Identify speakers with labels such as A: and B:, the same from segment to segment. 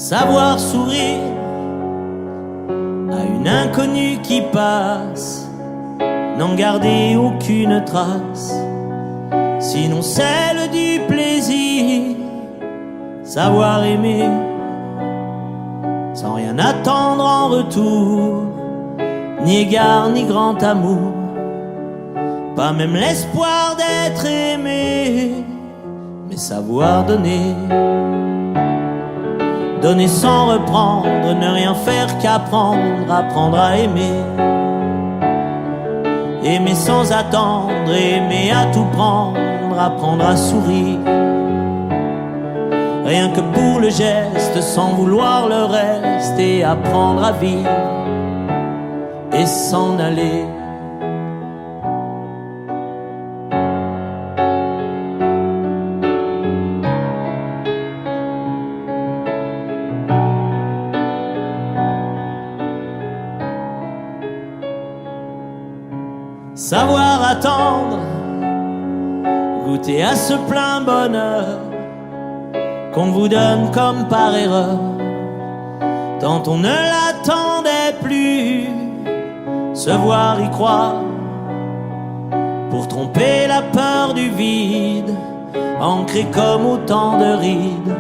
A: savoir sourire à une inconnue qui passe, n'en garder aucune trace, sinon celle du plaisir, savoir aimer sans rien attendre en retour, ni égard ni grand amour, pas même l'espoir d'être aimé, mais savoir donner. Donner sans reprendre, ne rien faire qu'apprendre, apprendre à aimer. Aimer sans attendre, aimer à tout prendre, apprendre à sourire. Rien que pour le geste, sans vouloir le reste, et apprendre à vivre et s'en aller. Savoir attendre, goûter à ce plein bonheur qu'on vous donne comme par erreur, tant on ne l'attendait plus. Se voir y croire, pour tromper la peur du vide, ancré comme autant de rides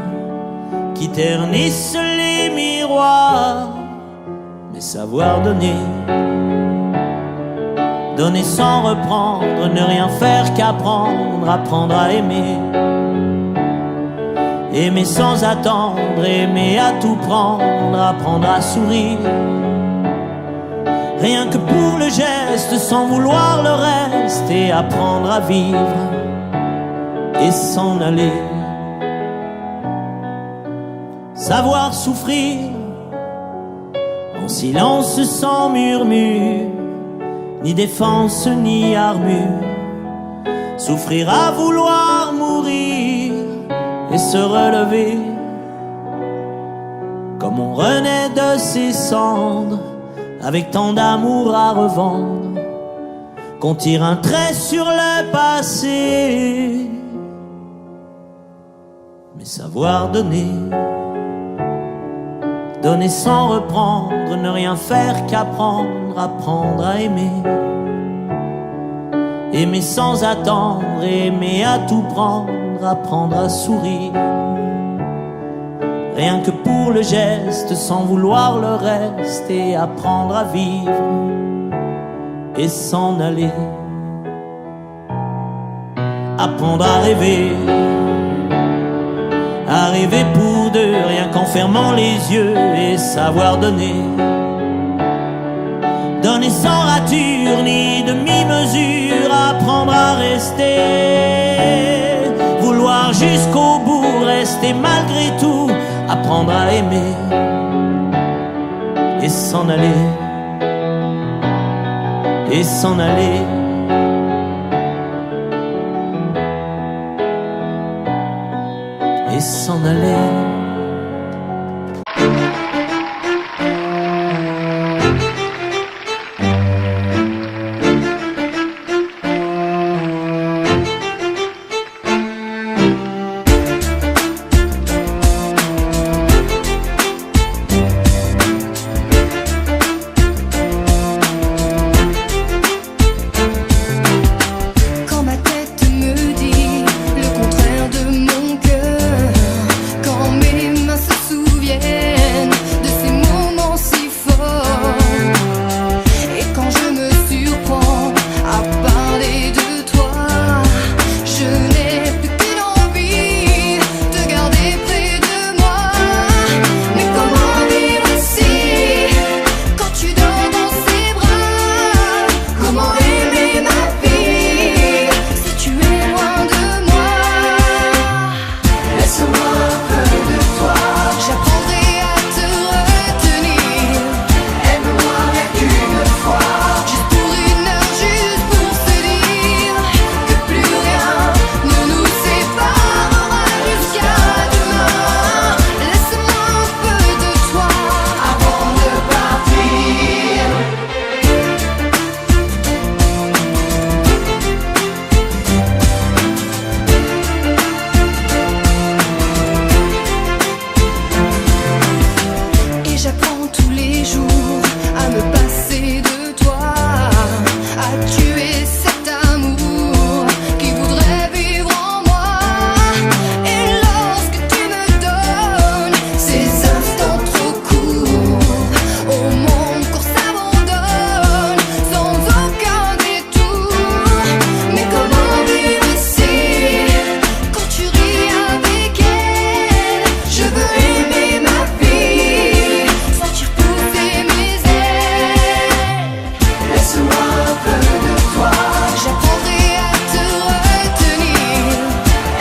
A: qui ternissent les miroirs, mais savoir donner. Donner sans reprendre, ne rien faire qu'apprendre, apprendre à aimer. Aimer sans attendre, aimer à tout prendre, apprendre à sourire. Rien que pour le geste, sans vouloir le reste, et apprendre à vivre et s'en aller. Savoir souffrir en silence sans murmure, ni défense ni armure, souffrir à vouloir mourir et se relever, comme on renaît de ses cendres, avec tant d'amour à revendre, qu'on tire un trait sur le passé, mais savoir donner. Donner sans reprendre, ne rien faire qu'apprendre, apprendre à aimer. Aimer sans attendre, aimer à tout prendre, apprendre à sourire. Rien que pour le geste, sans vouloir le reste, et apprendre à vivre et s'en aller. Apprendre à rêver pour deux, rien qu'en fermant les yeux, et savoir donner. Donner sans rature ni demi-mesure, apprendre à rester. Vouloir jusqu'au bout, rester malgré tout, apprendre à aimer et s'en aller. Et s'en aller. Et s'en aller.
B: Quand ma tête me dit le contraire de mon cœur, quand mes es cet amour qui voudrait vivre en moi. Et lorsque tu me donnes ces instants trop courts, oh mon corps s'abandonne sans aucun détour. Mais comment vivre si quand tu ris avec elle? Je veux aimer ma vie, sentir pousser mes ailes. Laisse-moi un peu de toi, j'apprendrai à te retenir.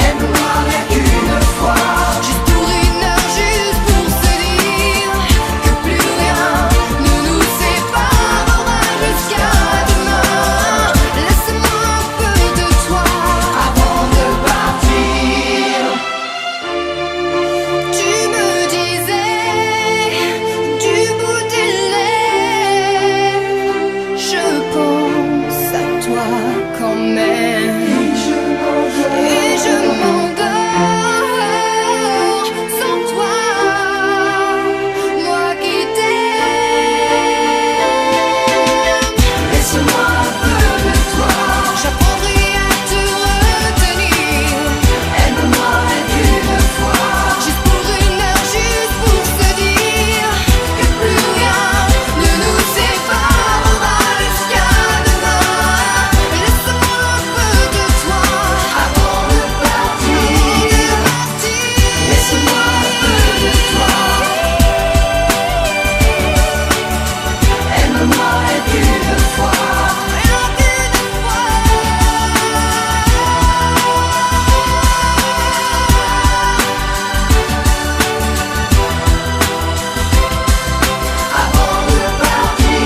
B: Aime-moi rien qu'une fois, juste pour une heure, juste pour se dire que plus rien ne nous séparera jusqu'à demain. Laisse-moi un peu de toi avant de partir. Tu me disais du bout des lèvres, je pense à toi quand même. Et je m'endors sans toi, moi qui t'aime. Laisse-moi un peu de toi, j'apprendrai à te retenir. Aime-moi rien qu'une fois, juste pour une heure, juste pour se dire que plus rien ne nous séparera jusqu'à demain. Laisse-moi un peu de toi avant de partir. Laisse-moi un peu de toi. Aime-moi rien qu'une fois. Avant de partir.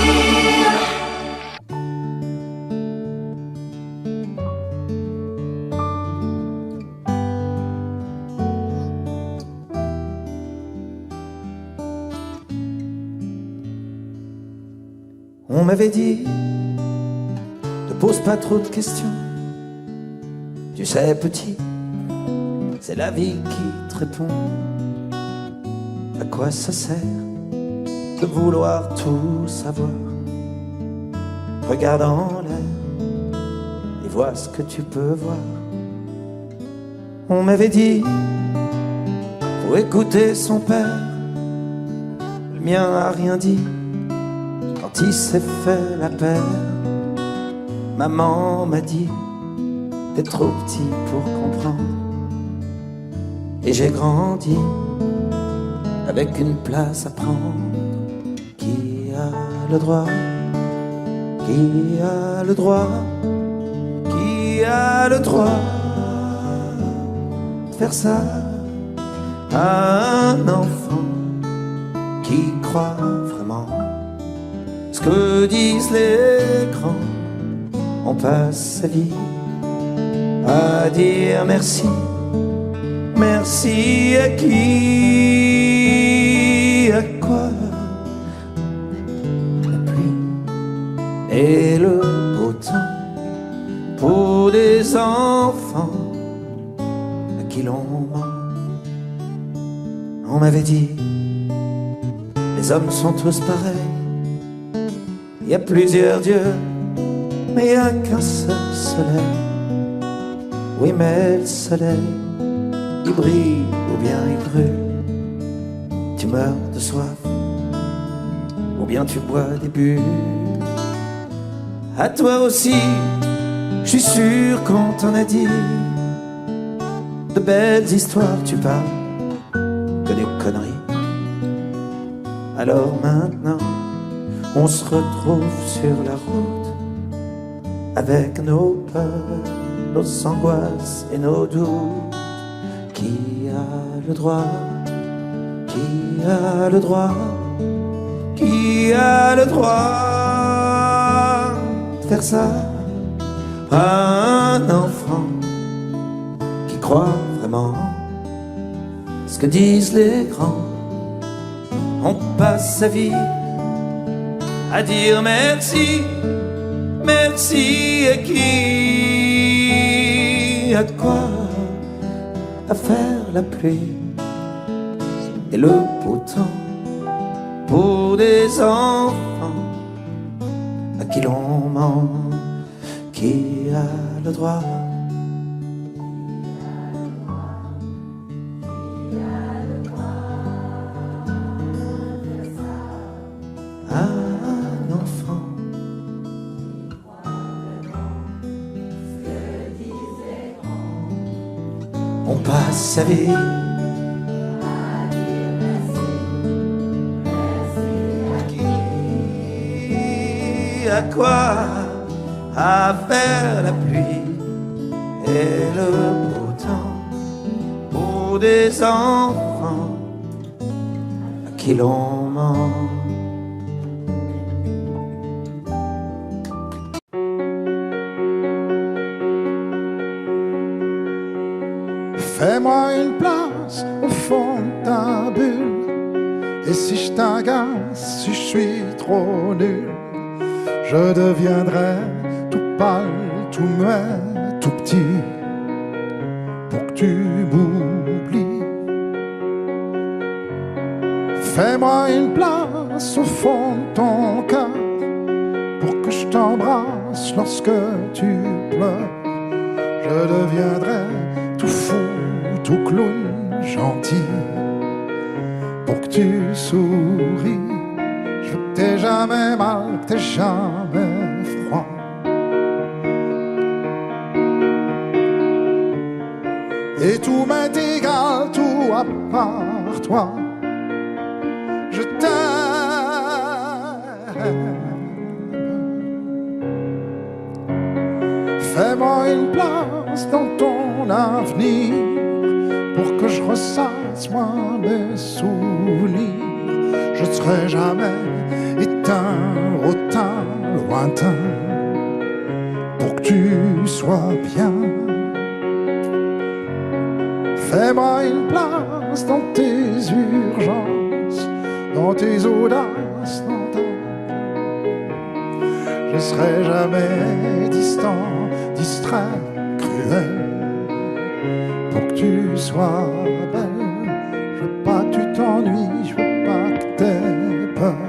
C: On m'avait dit, ne pose pas trop de questions. Tu sais, petit, c'est la vie qui te répond. À quoi ça sert de vouloir tout savoir? Regarde en l'air et vois ce que tu peux voir. On m'avait dit, faut écouter son père. Le mien a rien dit quand il s'est fait la paire. Maman m'a dit, t'es trop petit pour comprendre. Et j'ai grandi avec une place à prendre. Qui a le droit? Qui a le droit? Qui a le droit de faire ça à un enfant qui croit vraiment ce que disent les grands? On passe sa vie à dire merci. Merci à qui? À quoi? La pluie et le beau temps pour des enfants à qui l'on ment. On m'avait dit, les hommes sont tous pareils. Il y a plusieurs dieux, mais il n'y a qu'un seul soleil. Oui, mais le soleil, il brille ou bien il brûle. Tu meurs de soif ou bien tu bois des bulles. À toi aussi, je suis sûr qu'on t'en a dit de belles histoires. Tu parles que des conneries. Alors maintenant, on se retrouve sur la route avec nos peurs, nos angoisses et nos doutes. Qui a le droit? Qui a le droit? Qui a le droit de faire ça à un enfant qui croit vraiment ce que disent les grands? On passe sa vie à dire merci. Merci à qui? À quoi? À faire la pluie et le beau temps pour des enfants à qui l'on ment. qui a le droit? Un enfant. On passe sa vie qui a quoi à faire la pluie et le beau temps pour des enfants à qui l'on ment.
D: Fais-moi une place au fond de ta bulle. Et si je t'agace, si je suis trop nul, je deviendrai tout pâle, tout muet, tout petit, pour que tu m'oublies. Fais-moi une place au fond de ton cœur, pour que je t'embrasse lorsque tu pleures. Je deviendrai tout fou, tout clown, gentil, pour que tu souris. Je veux que t'aies jamais mal, que t'aies jamais froid. Et tout m'est égal, tout à part toi. Je t'aime. Fais-moi une place dans ton avenir, pour que je ressasse moi mes souvenirs. Je ne serai jamais éteint, hautain, lointain, pour que tu sois bien. Fais-moi une place dans tes urgences, dans tes audaces, dans ta... Je serai jamais distant, distrait, cruel, pour que tu sois belle. Je veux pas que tu t'ennuies, je veux pas que t'aies peur.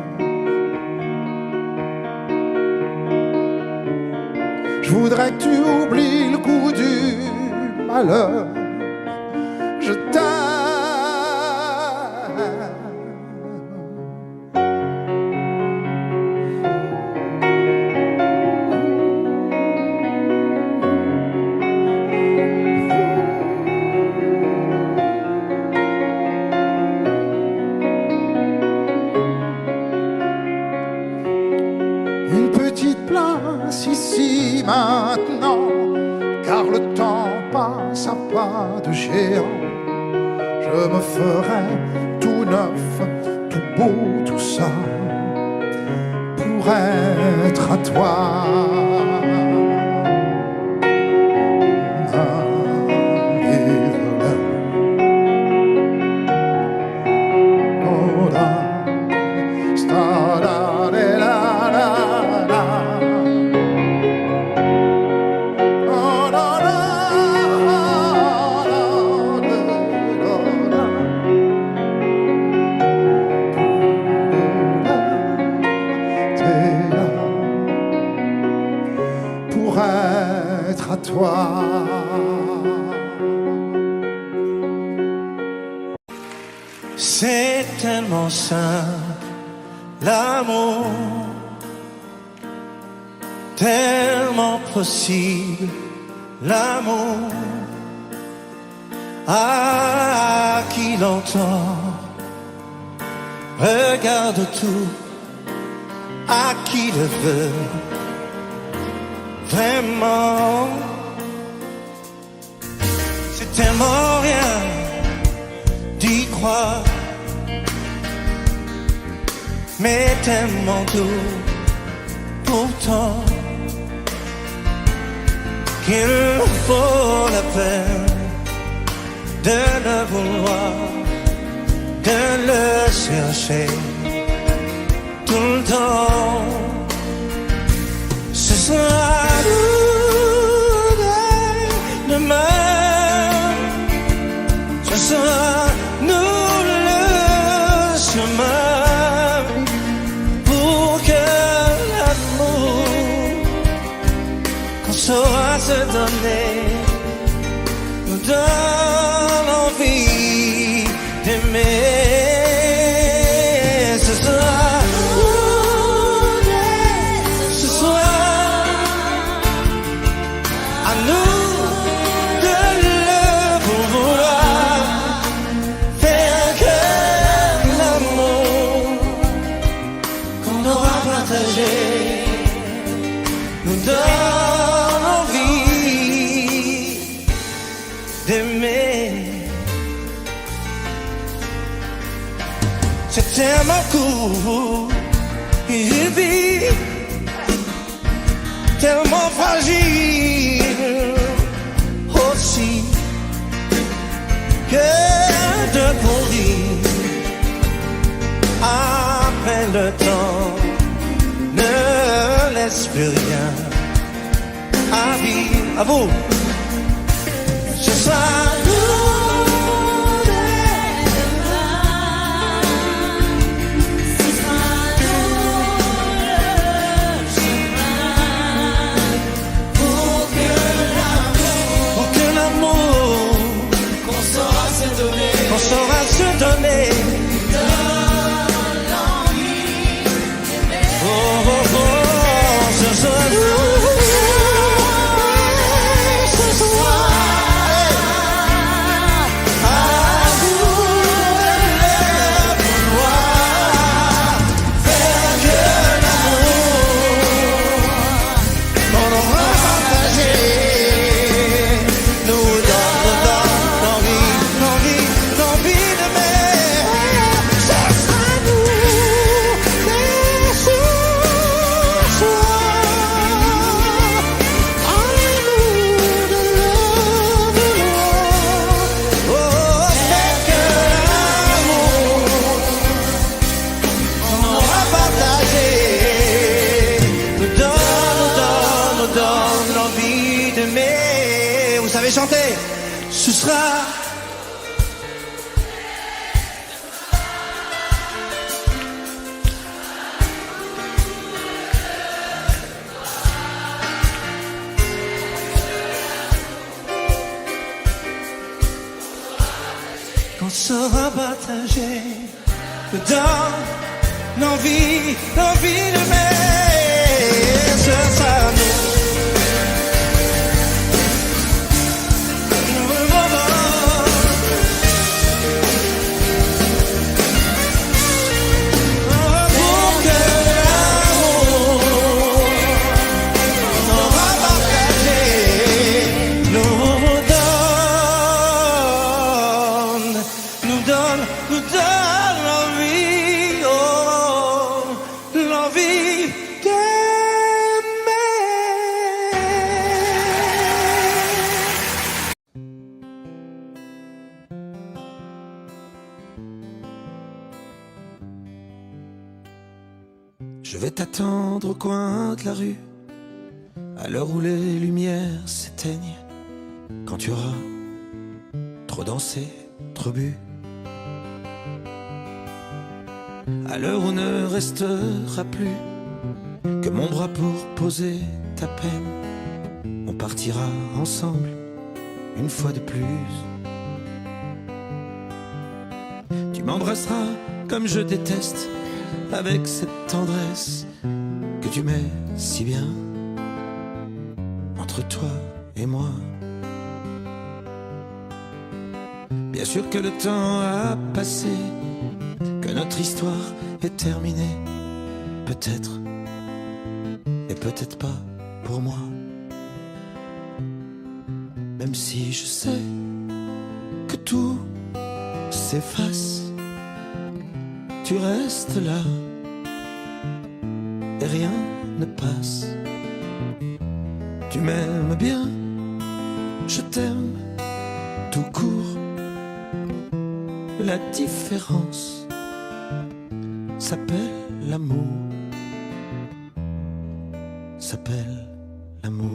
D: Je voudrais que tu oublies le coup du malheur. Je t'aime. Une petite place ici maintenant, car le temps passe à pas de géant. Je me ferai tout neuf, tout beau, tout ça, pour être à toi. Pour être à toi.
A: C'est tellement simple, l'amour, tellement possible, l'amour, à qui l'entend, regarde tout, à qui le veut, vraiment, c'est tellement rien d'y croire, mais tellement tout pourtant qu'il vaut la peine de le vouloir, de le chercher tout le temps. Ce sera nous demain, ce sera nous le chemin pour que l'amour
C: saura se donner, nous donne envie d'aimer. Ce soir, à nous de le vouloir, faire que l'amour qu'on aura partagé nous donne envie d'aimer. C'est tellement court, il vit tellement fragile aussi que de pourrir après le temps ne laisse plus rien à vivre. À vous, ce soir. On saura se donner, oh, oh, oh, ce soir, à vous de vouloir, faire que l'amour qu'on aura partagé nous donne l'envie d'aimer. Ce sera nous, mais ce soir, à nous de le vouloir. Oh, faire que l'amour qu'on aura partagé nous donne l'envie d'aimer. Vous savez chanter? Ce sera qu'on saura partager, nous donne l'envie d'aimer. Ce sera nous. Pour que l'amour qu'on aura partagé nous donne l'envie, oh, l'envie d'aimer. Je vais t'attendre au coin de la rue, à l'heure où les lumières s'éteignent, quand tu auras trop dansé, trop bu. À l'heure où ne restera plus que mon bras pour poser ta peine, on partira ensemble une fois de plus. Tu m'embrasseras comme je déteste, avec cette tendresse que tu mets si bien entre toi et moi. Bien sûr que le temps a passé, que notre histoire est terminée, peut-être, et peut-être pas pour moi. Même si je sais que tout s'efface, tu restes là et rien ne passe. Tu m'aimes bien, je t'aime tout court. La différence s'appelle l'amour, s'appelle l'amour.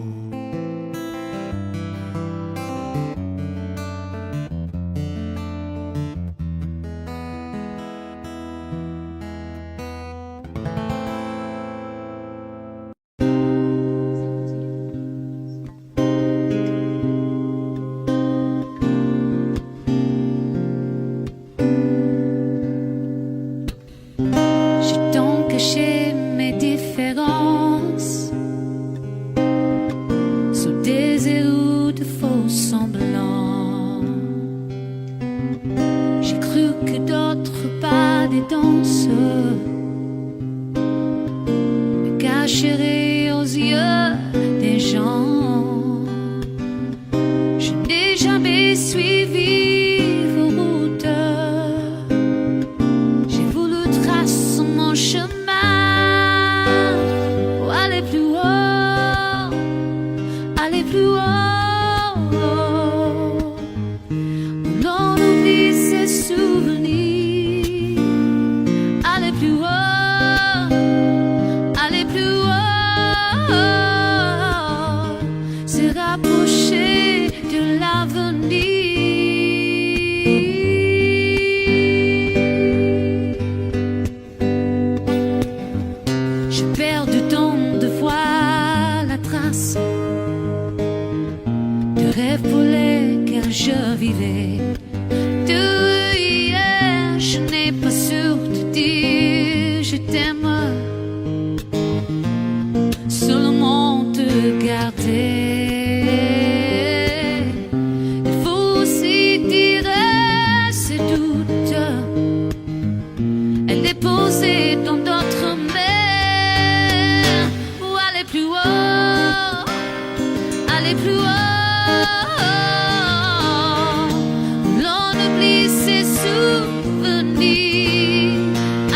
E: de faux semblants. J'ai cru que d'autres pas des danses me cacheraient aux yeux des gens. Je n'ai jamais suivi vos routes. J'ai voulu tracer mon chemin pour aller plus haut, aller plus haut. Où l'on oublie ses souvenirs, aller plus haut, aller plus haut. Se rapprocher de l'avenir. Je perds du temps de voir la trace de rêves pour lesquels je vivais. De hier, je n'ai pas su te dire je t'aime, seulement te garder. Il faut aussi dire ce doute et les poser dans d'autres mers. Pour aller plus haut, aller plus haut. Où l'on oublie ses souvenirs.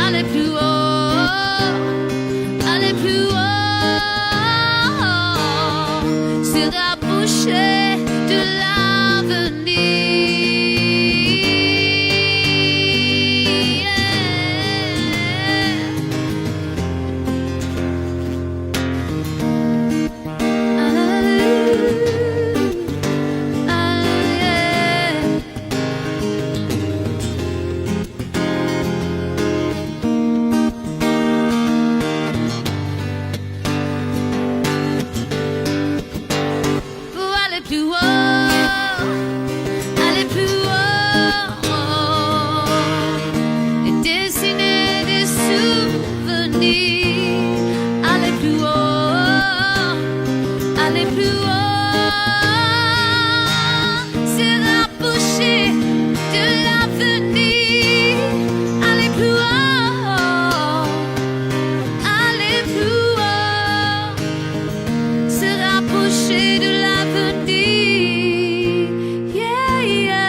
E: Aller plus haut, aller plus haut. Se rapprocher de pour aller plus haut, aller plus haut, et dessiner des souvenirs. Aller plus haut, aller plus haut. Se rapprocher de l'avenir. Aller plus haut, aller plus haut. Se rapprocher de l'avenir. Yeah, yeah.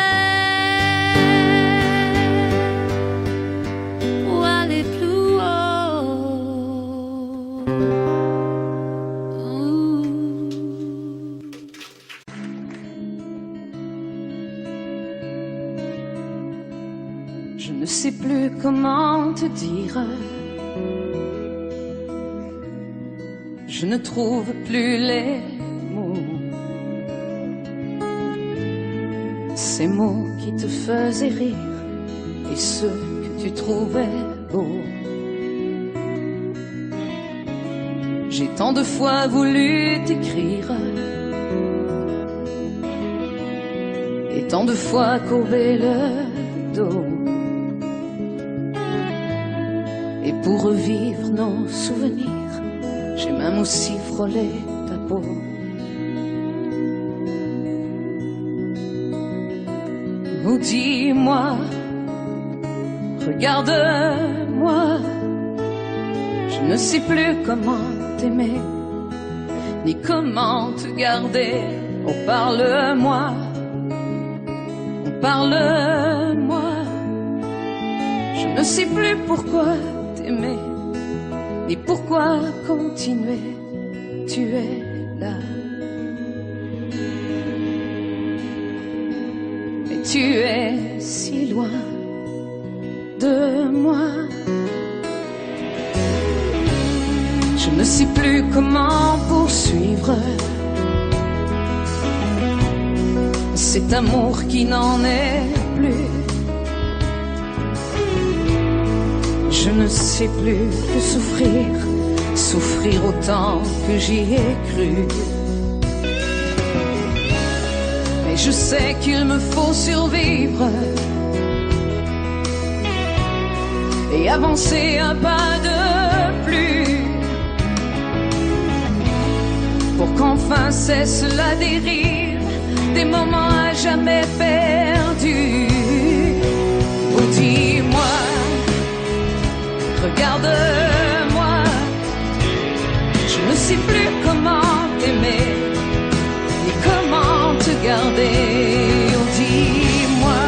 E: Pour aller plus haut. Ooh.
F: Je ne sais plus comment te dire. Je ne trouve plus les mots. Ces mots qui te faisaient rire et ceux que tu trouvais beaux. J'ai tant de fois voulu t'écrire et tant de fois courbé le dos. Et pour revivre nos souvenirs, j'ai même aussi frôlé ta peau. Oh, dis-moi, regarde-moi, je ne sais plus comment t'aimer, ni comment te garder. Oh, parle-moi, oh, parle-moi, je ne sais plus pourquoi t'aimer, ni pourquoi continuer. Tu es là, et tu es si loin de moi. Je ne sais plus comment poursuivre cet amour qui n'en est plus. Je ne sais plus que souffrir, souffrir autant que j'y ai cru. Mais je sais qu'il me faut survivre et avancer un pas de plus, pour qu'enfin cesse la dérive des moments à jamais perdus. Oh dis-moi, regarde-moi, je ne sais plus comment t'aimer et comment te garder. Oh dis-moi,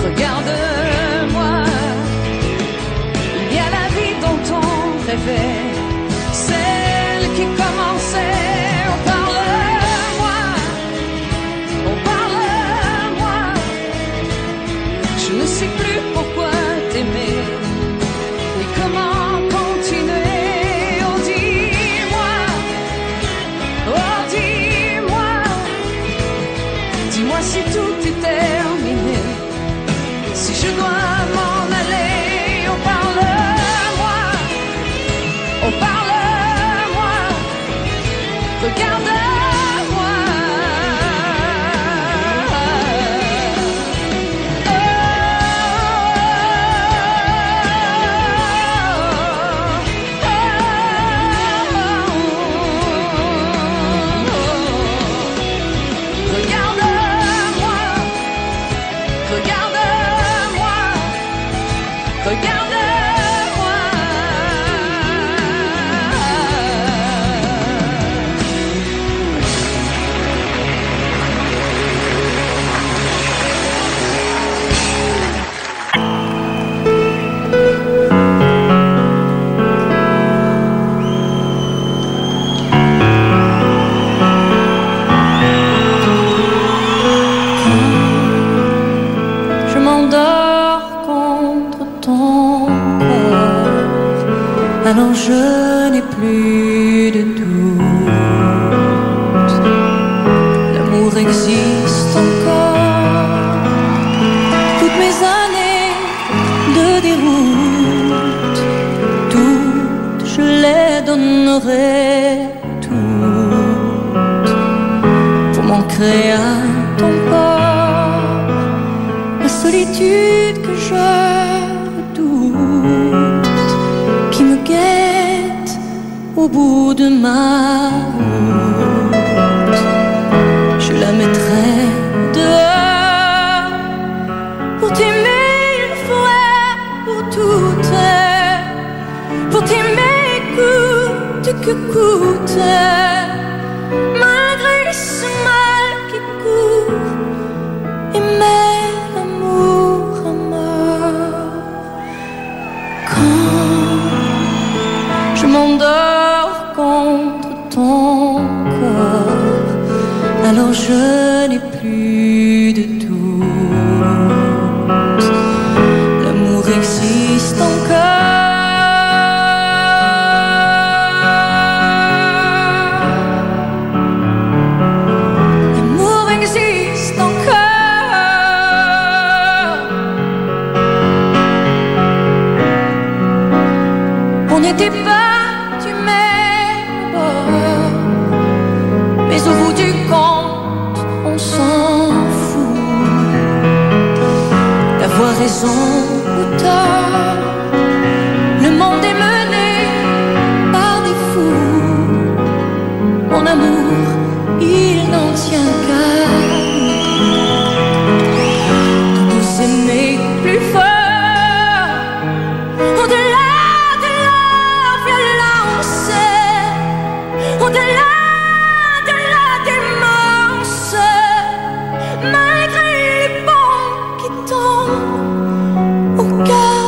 F: regarde-moi, il y a la vie dont on rêvait, celle qui commençait. Oh parle-moi, oh parle-moi, je ne sais plus pourquoi t'aimer et comment continuer. Oh dis-moi, oh dis-moi, dis-moi si tout est terminé, si je dois m'en aller. Oh parle-moi, oh parle-moi, regarde-moi. Regarde-moi, regarde-moi, regarde-moi.
E: Je m'endors contre ton corps, alors je n'ai plus de doute. L'amour existe encore. Toutes mes années de déroute, toutes je les donnerai toutes pour m'ancrer à ton corps. La solitude que je redoute, qui me guette au bout de ma route, je la mettrai dehors pour t'aimer une fois pour toutes, pour t'aimer coûte que coûte, malgré ce mal qui court. Aimer l'amour à mort. Quand je m'endors contre ton corps, alors je n'ai plus de doute. L'amour existe encore. L'amour existe encore. On n'était pas du même bord, mais au bout du compte, on s'en fout. D'avoir raison ou tort, le monde est mené par des fous. Mon amour, il n'en tient qu'à nous aimer plus fort, au-delà de la violence, au-delà de la démence, malgré les bombes qui tombent au cœur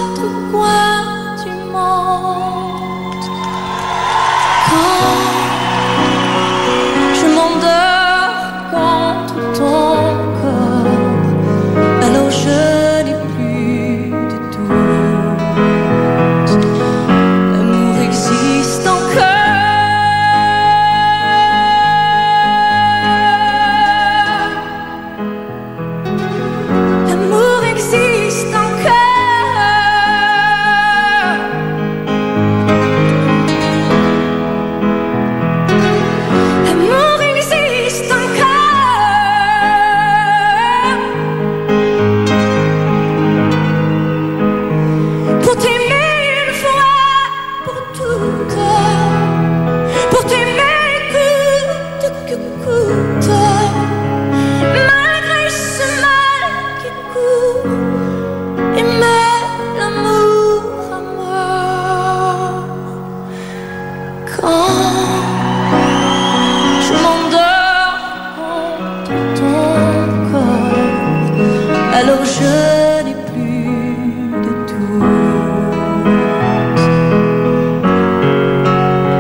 E: je n'ai plus de doute.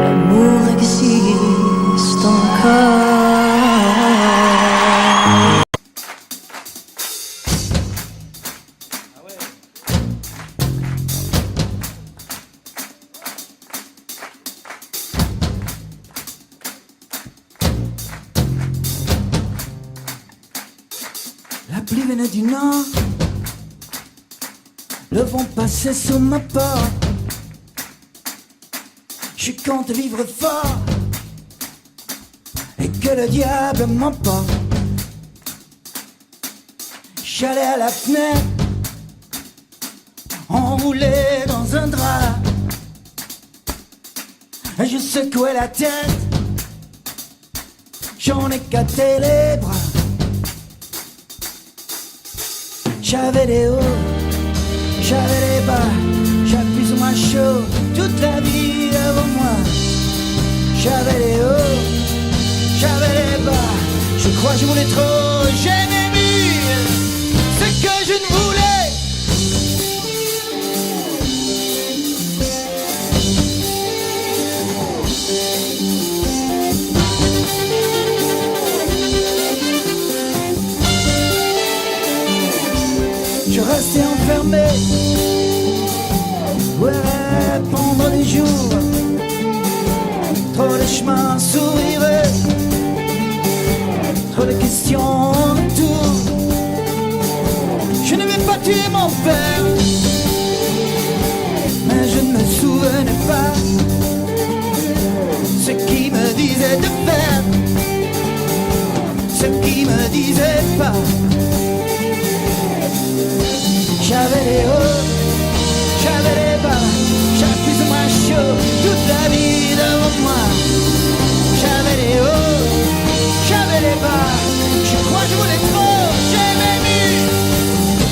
E: L'amour existe encore.
G: La pluie venait du nord, le vent passait sous ma porte. Je compte vivre fort et que le diable m'emporte. J'allais à la fenêtre, enroulé dans un drap. Je secouais la tête, j'en ai écarté les bras. J'avais les hauts, j'avais les bas, j'avais plus ou moins chaud, toute la vie avant moi. J'avais les hauts, j'avais les bas, je crois que je voulais trop, j'aimais mieux ce que je ne voulais. Je restais enfermé, ouais, pendant des jours. Trop de chemins s'ouvrirait, trop de questions autour. Je n'avais pas tué mon père, mais je ne me souvenais pas ce qui me disait de faire, ce qui me disait pas. J'avais les hauts, j'avais les bas, j'avais plus ou moins chaud, toute la vie devant moi. J'avais les hauts, j'avais les bas, je crois que je voulais trop, j'aimais mieux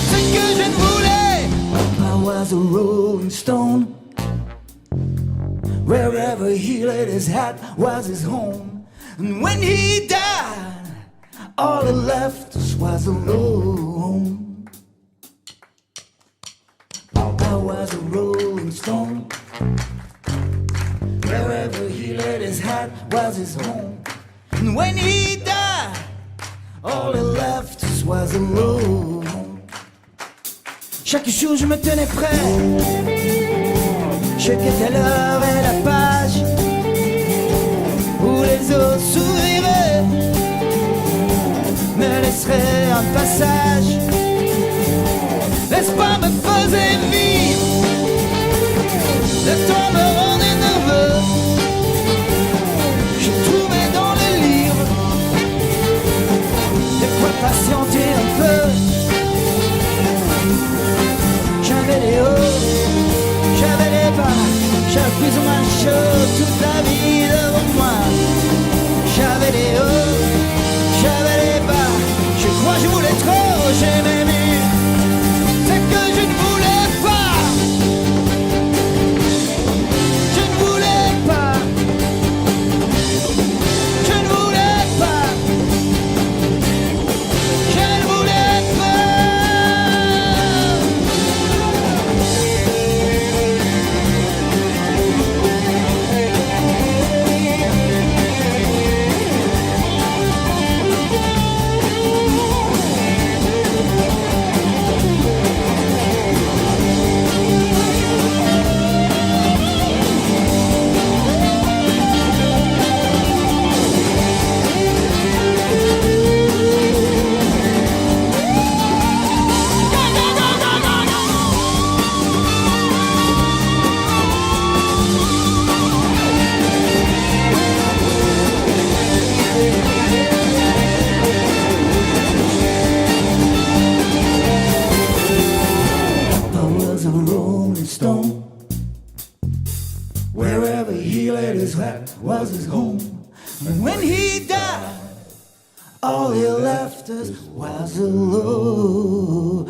G: ce que je ne voulais. I was a rolling stone, wherever he laid his hat was his home. And when he died, all that left us was alone. I was a rolling stone, wherever he laid his hat was his home. And when he died, all that left us was alone. Chaque jour je me tenais prêt, je guettais l'heure et la page où les eaux s'ouvriraient, me laisseraient un passage. L'espoir me faisait vivre, le temps me rendait nerveux. Je trouvais dans les livres de quoi patienter un peu. J'avais les hauts, j'avais les bas, j'avais plus ou moins chaud, toute la vie devant moi. J'avais les hauts, j'avais les bas, je crois que je voulais trop, j'aimais mieux ce que je ne voulais pas. Je ne voulais pas. Je ne voulais pas. Je ne voulais pas. Wherever he laid his hat was his home. And when he died, all he left us was alone.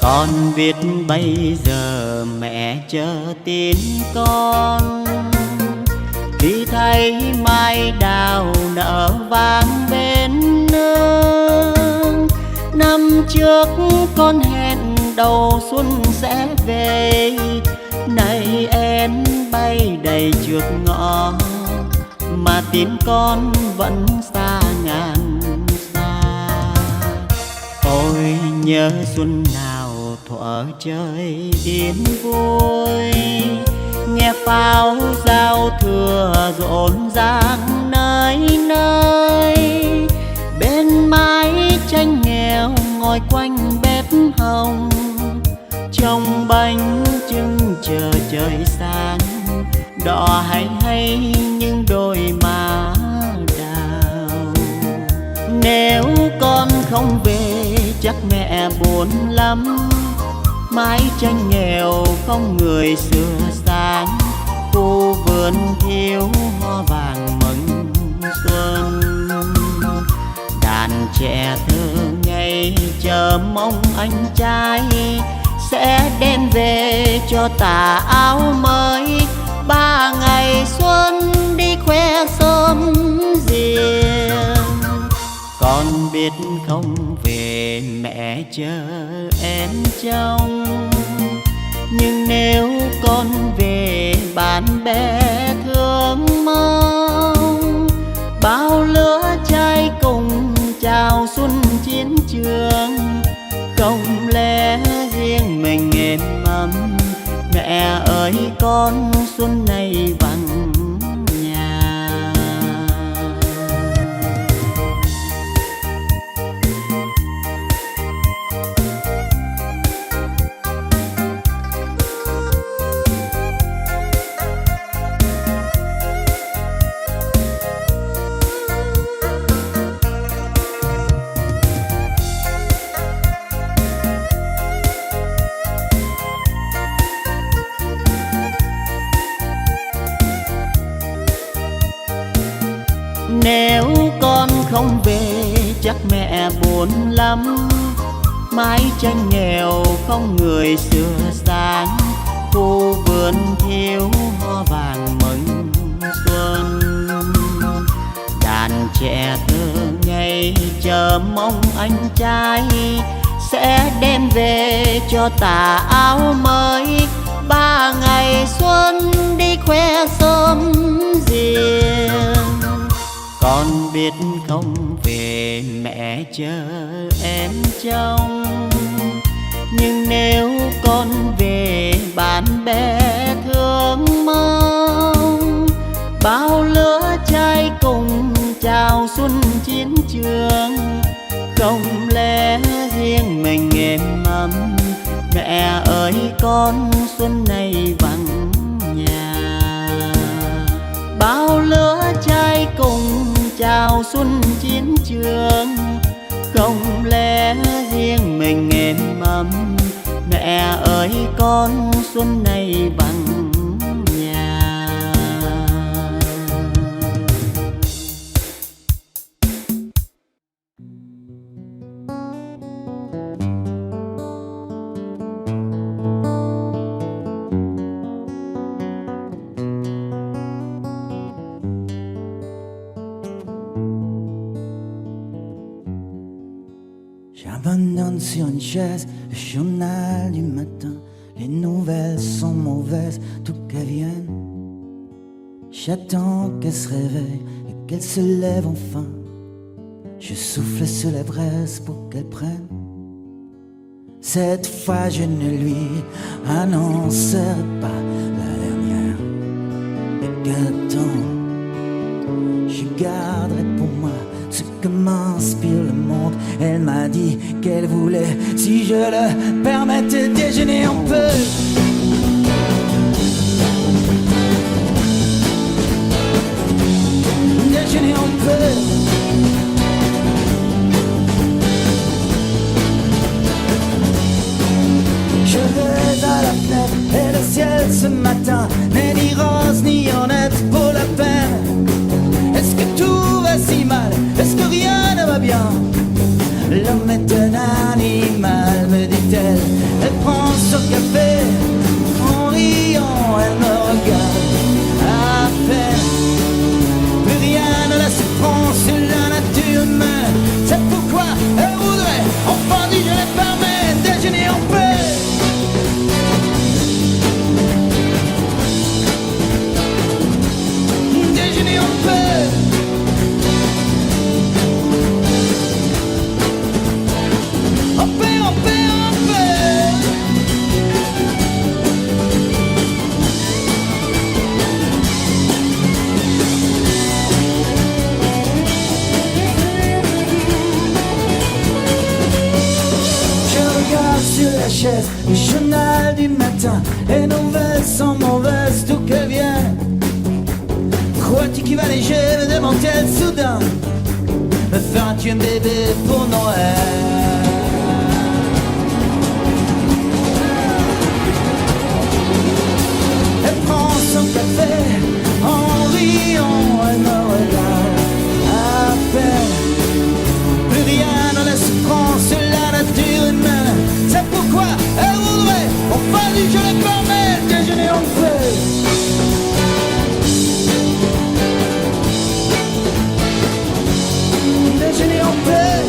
H: Con biết bây giờ mẹ chờ tin con, khi thấy mai đào nở vàng bên nương. Năm trước con hẹn đầu xuân sẽ về, nay én bay đầy trước ngõ, mà tim con vẫn xa ngàn xa. Ôi nhớ xuân nào thuở trời yên vui, nghe pháo giao thừa rộn ràng nơi nơi. Bên mái tranh nghèo ngồi quanh bếp hồng, trông bánh trưng chờ trời sáng, đỏ hay hay những đôi má đào. Nếu con không về chắc mẹ buồn lắm, mái tranh nghèo không người sửa sáng, khu vườn thiếu hoa vàng mừng xuân. Đàn trẻ thơ ngây chờ mong anh trai sẽ đem về cho tà áo mới. 3 ngày xuân đi khoe xóm riêng, con biết không về mẹ chờ em trông. Nhưng nếu con về bạn bè thương mong, bao lứa trai cùng chào xuân chiến trường. Không lẽ riêng mình êm ấm, mẹ ơi con xuân này vắng nhà. Nếu con không về chắc mẹ buồn lắm, mái tranh nghèo không người sửa sáng, khu vườn thiếu hoa vàng mừng xuân. Đàn trẻ thơ ngây chờ mong anh trai sẽ đem về cho tà áo mới. 3 ngày xuân đi khoe xóm riêng, con biết không về mẹ chờ em trông. Nhưng nếu con về bạn bè thương mong, bao lứa trai cùng chào xuân chiến trường. Không lẽ riêng mình êm ấm, mẹ ơi con xuân này vắng nhà. Bao lứa trai cùng chào xuân chiến trường. Không lẽ riêng mình êm ấm, mẹ ơi con xuân này vắng nhà.
G: J'abandonne sur une chaise le journal du matin. Les nouvelles sont mauvaises, tout qu'elles viennent. J'attends qu'elle se réveille et qu'elle se lève enfin. Je souffle sur les braises pour qu'elle prenne. Cette fois je ne lui annoncerai pas la dernière. Et qu'attends, je garderai pour moi ce que m'inspire le monde. Elle m'a dit qu'elle voulait, si je le permettais, déjeuner un peu. Déjeuner un peu. Je vais à la fenêtre et le ciel ce matin n'est ni rose ni honnête pour la peine. Est-ce que tout va si mal? Est-ce que rien ne va bien? L'homme est un animal, me dit-elle. Elle prend son café, en riant, elle me regarde à peine. Plus rien ne la surprend sur la nature humaine. C'est pourquoi elle voudrait, enfin dit, je les permets, déjeuner en paix. Déjeuner en paix. En paix, en paix, en paix. Je regarde sur la chaise le journal du matin. Les nouvelles sont mauvaises, d'où qu'elles viennent. Crois-tu qu'il va léger, me demande-t-elle soudain. Me feras-tu un bébé pour Noël? Elle prend son café, en riant, elle me regarde à peine. Plus rien ne laisse prendre sur la nature humaine. C'est pourquoi elle voudrait, enfin dit, je les permets, déjeuner en paix. Déjeuner en paix.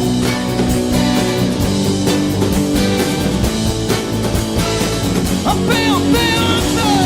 G: En paix, en paix, en paix.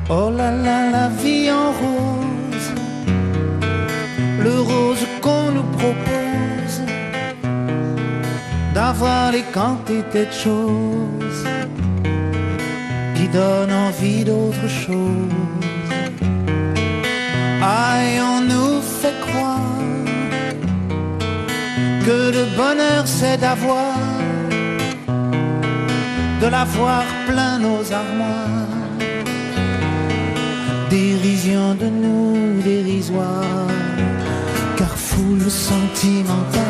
G: Oh là là, la vie en rose, le rose qu'on nous propose, d'avoir les quantités de choses qui donnent envie d'autre chose. Aïe, on nous fait croire que le bonheur c'est d'avoir, de l'avoir plein nos armoires. Dérision de nous, dérisoire, car foule sentimentale.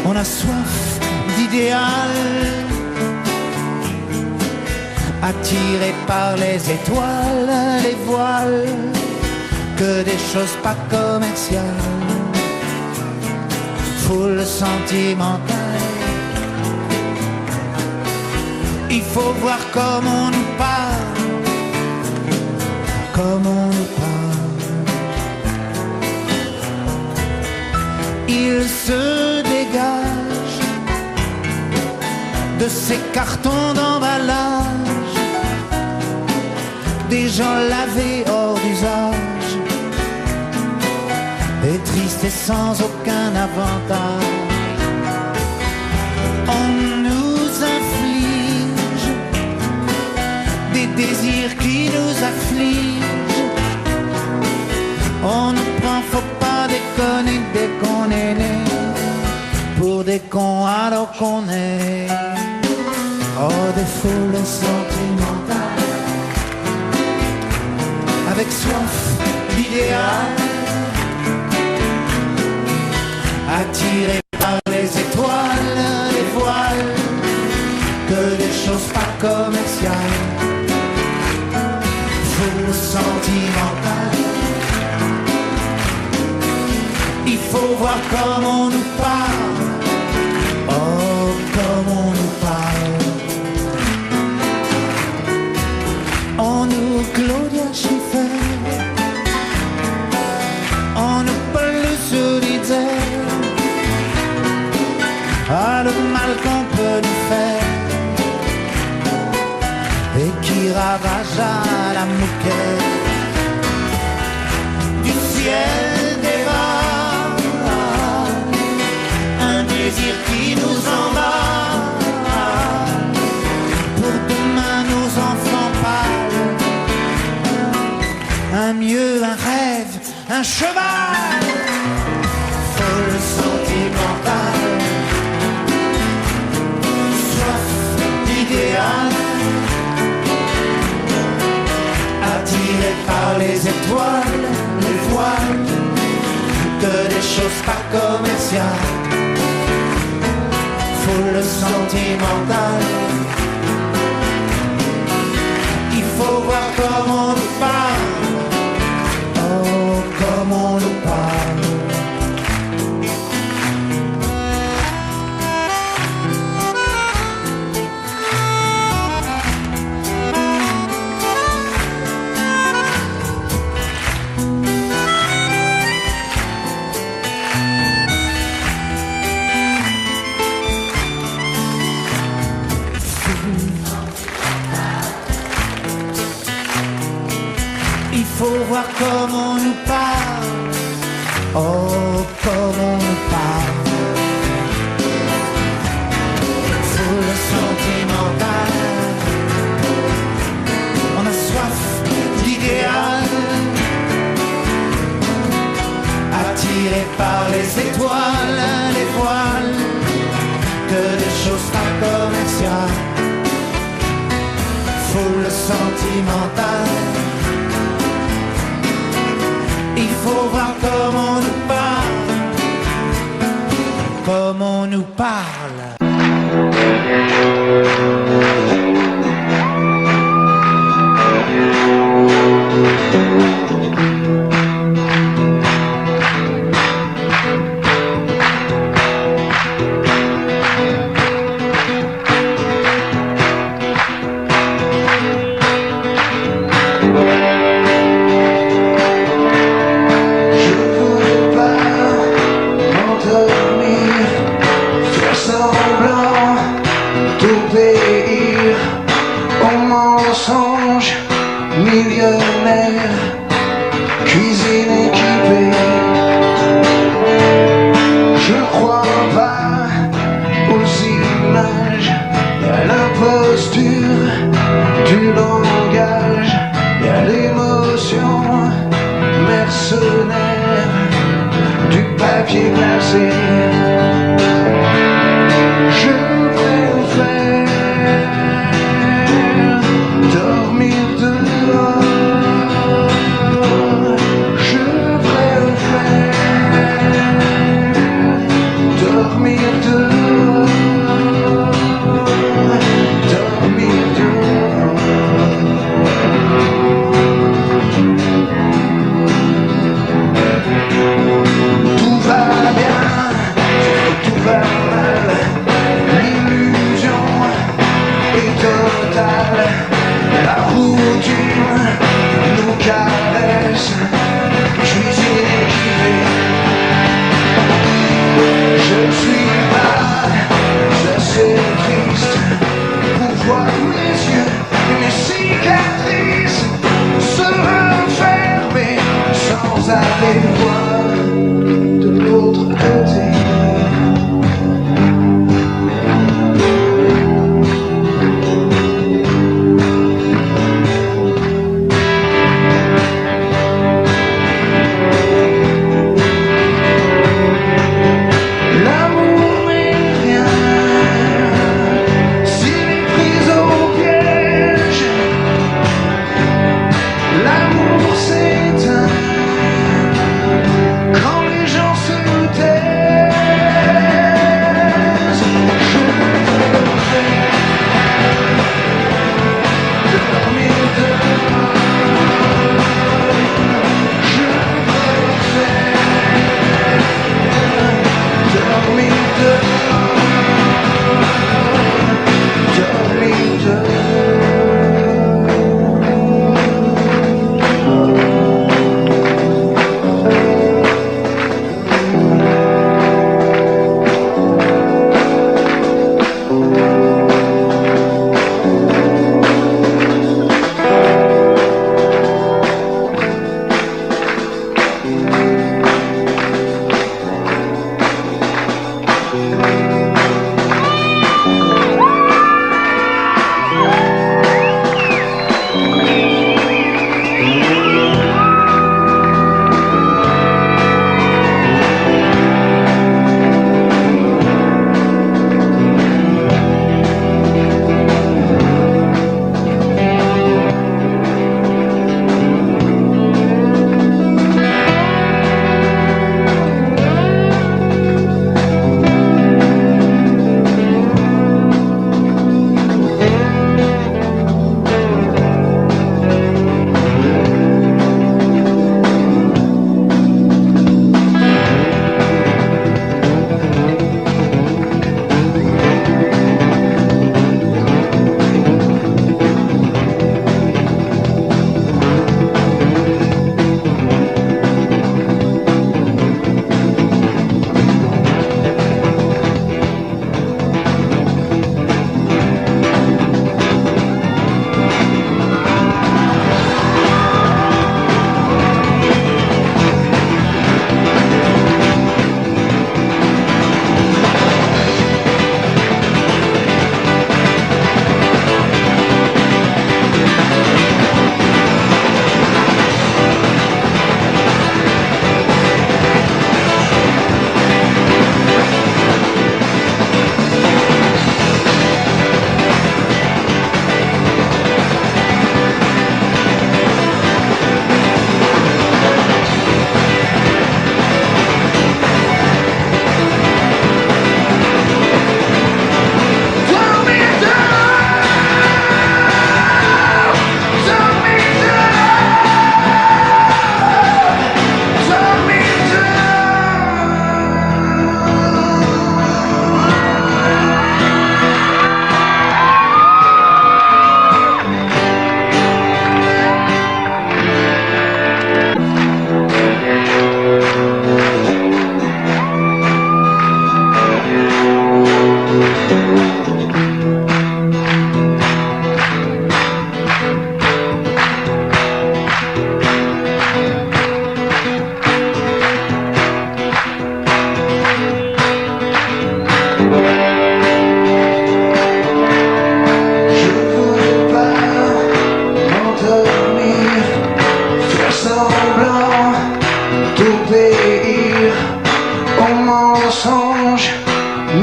G: On a soif d'idéal, attiré par les étoiles, les voiles, que des choses pas commerciales. Foule sentimentale, il faut voir comme on nous parle. Comme on nous parle, il se dégage de ces cartons d'emballage, des gens lavés hors d'usage, et tristes et sans aucun avantage. On nous inflige des désirs qui nous affligent. On nous prend, faut pas déconner dès qu'on est né, pour des cons alors qu'on est. Oh, des foules sentimentales, avec soif d'idéal, attirés par les étoiles, les voiles, que des choses pas commerciales. Foules sentimentales, il faut voir comme on nous parle. Oh, comme on nous parle. On nous Claudia Schiffer, on nous Paul Solitaire. Ah, le mal qu'on peut nous faire, et qui ravagea la moquette du ciel.
C: cheval. Folle sentimentale, soif d'idéal, attiré par les étoiles, les voiles, que des choses pas commerciales. Foule sentimentale, il faut voir comment on nous parle, oh comment on nous parle. Il faut voir comment on nous parle, oh comment on nous parle. Foule sentimentale, on a soif d'idéal, attiré par les étoiles, les voiles, que des choses pas commerciales. Foule sentimentale, il faut voir comment on nous parle, comment on nous parle.
I: Millionnaire, cuisine équipée. Je crois pas aux images, y'a l'imposture du langage, y'a l'émotion mercenaire du papier glacé. Je préfère dormir dehors.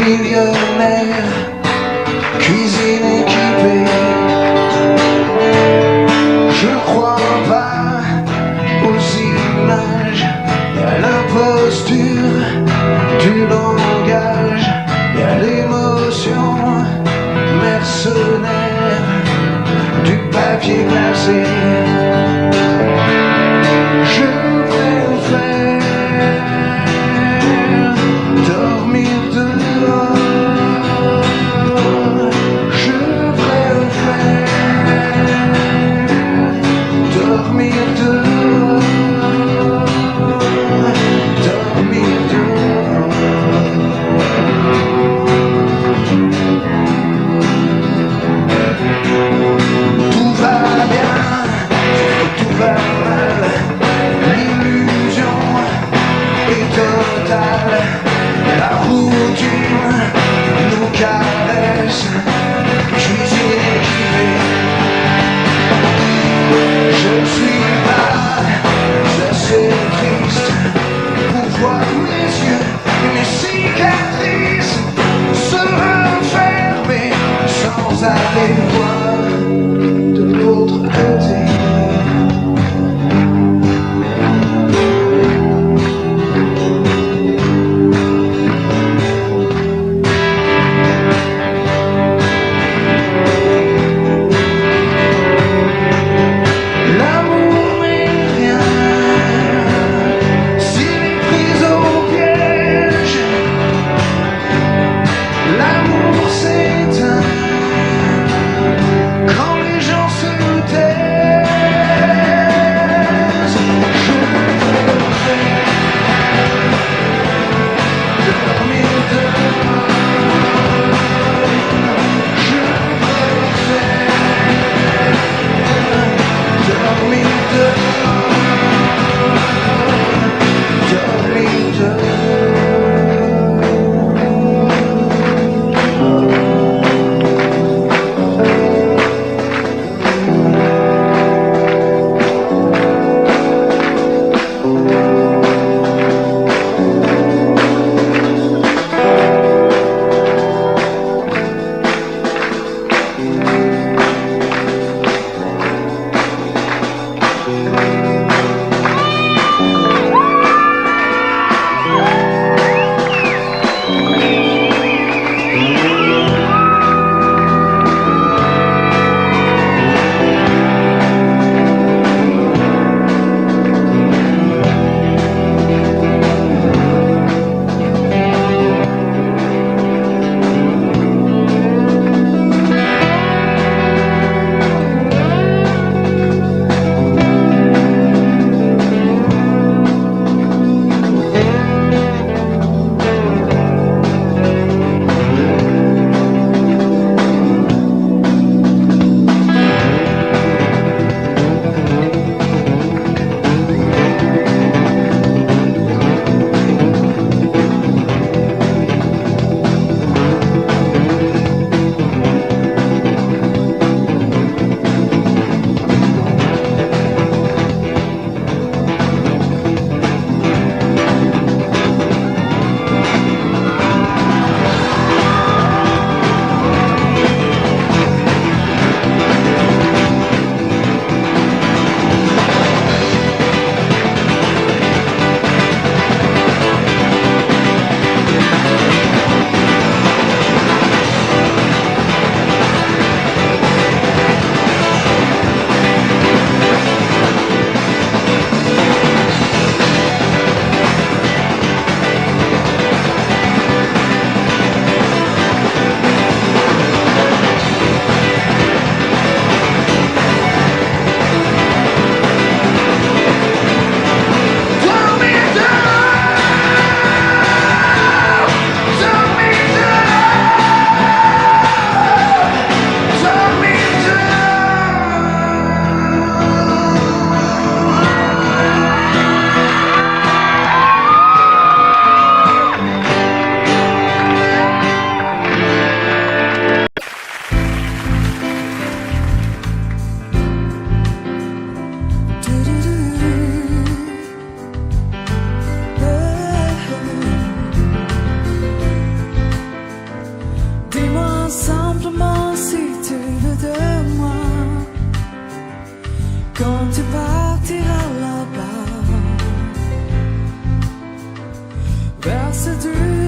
I: millionnaire, cuisine équipée. Je crois pas aux images, et à l'imposture du langage, et à l'émotion mercenaire du papier glacé. Je préfère dormir dehors. Je préfère dormir dehors. Dormir dehors. Tout va bien, tout va mal. L'illusion est totale. La routine nous caresse. Cuisine équipée. Je suis pas assez triste pour voir mes yeux et mes cicatrices se refermer sans aller voir de l'autre côté. L'amour n'est rien s'il est pris au piège. L'amour s'éteint quand les gens se taisent.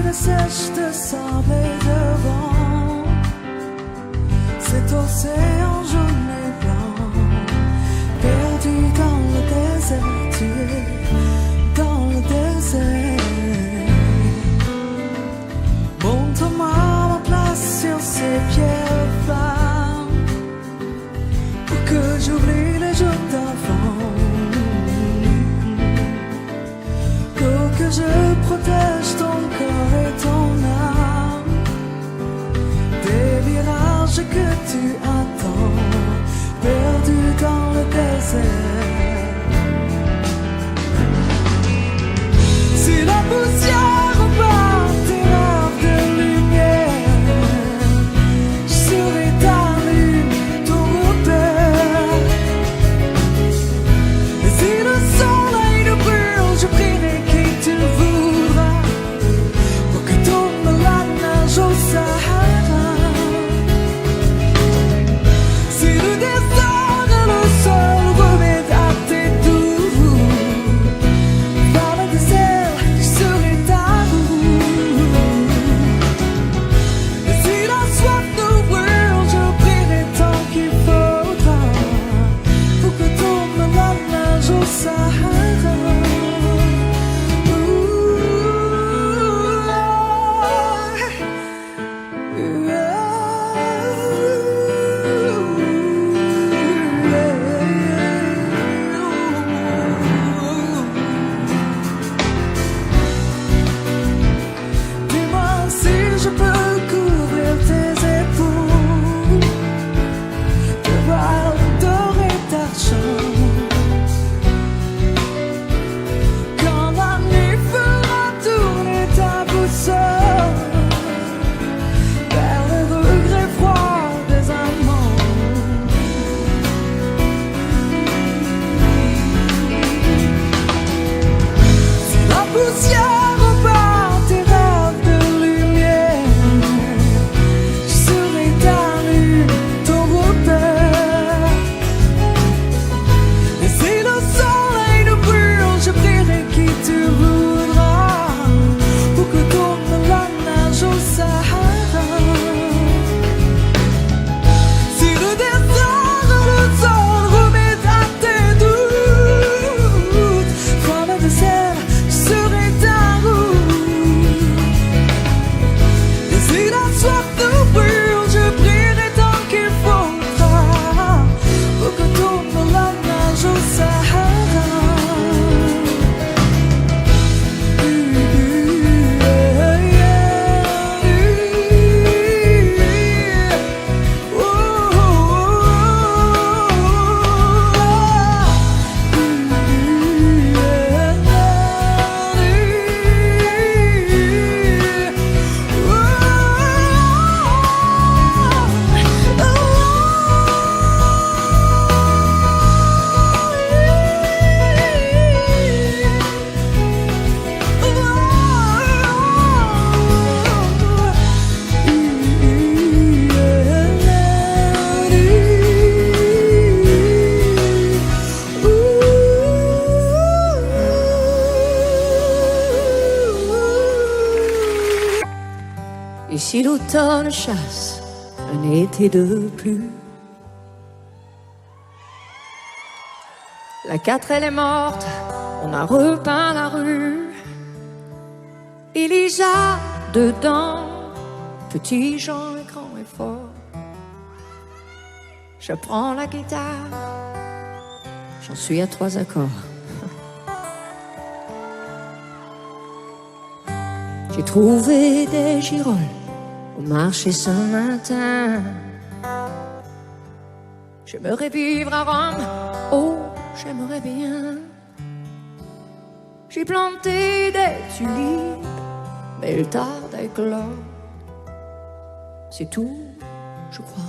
J: tarde sèche de sable et de vent. Cet océan jaune et blanc, perdu dans le désert, tu es dans le désert. Montre-moi ma place sur ces pierres femmes, pour que j'oublie les jours d'avant, pour que je protège ton corps et ton âme des virages que tu attends, perdu dans le désert. Si la poussière repart tes rêves de lumière, je serai ta lune, ton repère. Et si le soleil nous brûle, je prierai qui tu voudras, pour que tombe la neige au Sahara. Si le désert est le seul remède à tes douleurs, par le désert, je serai ta roue. Et si la soif nous brûle, je prierai tant qu'il faudra, pour que tombe la neige au Sahara. Dis-moi si je peux couvrir tes épaules de voiles dorés d'argent. Quand la nuit fera tourner ta boussole vers les regrets froids des amants. Si la poussière repart tes rêves de lumière, je serai ta lune, ton repère. Et si le soleil nous brûle, je prierai qui tu voudras, pour que tombe la neige au Sahara. Si le désert est le seul remède à tes doutes, dans le désert, je serai ta roue. Et si la soif nous brûle, je prierai tant qu'il faudra, pour que tombe la neige au Sahara.
F: Et si l'automne chasse un été de plus, la 4 elle est morte, on a repeint la rue. Elisa dedans, petit Jean est grand et fort. Je prends la guitare, j'en suis à 3 accords. J'ai trouvé des girolles au marché ce matin. J'aimerais vivre à Rome, oh, j'aimerais bien. J'ai planté des tulipes, mais elles tardent à éclore. C'est tout, je crois.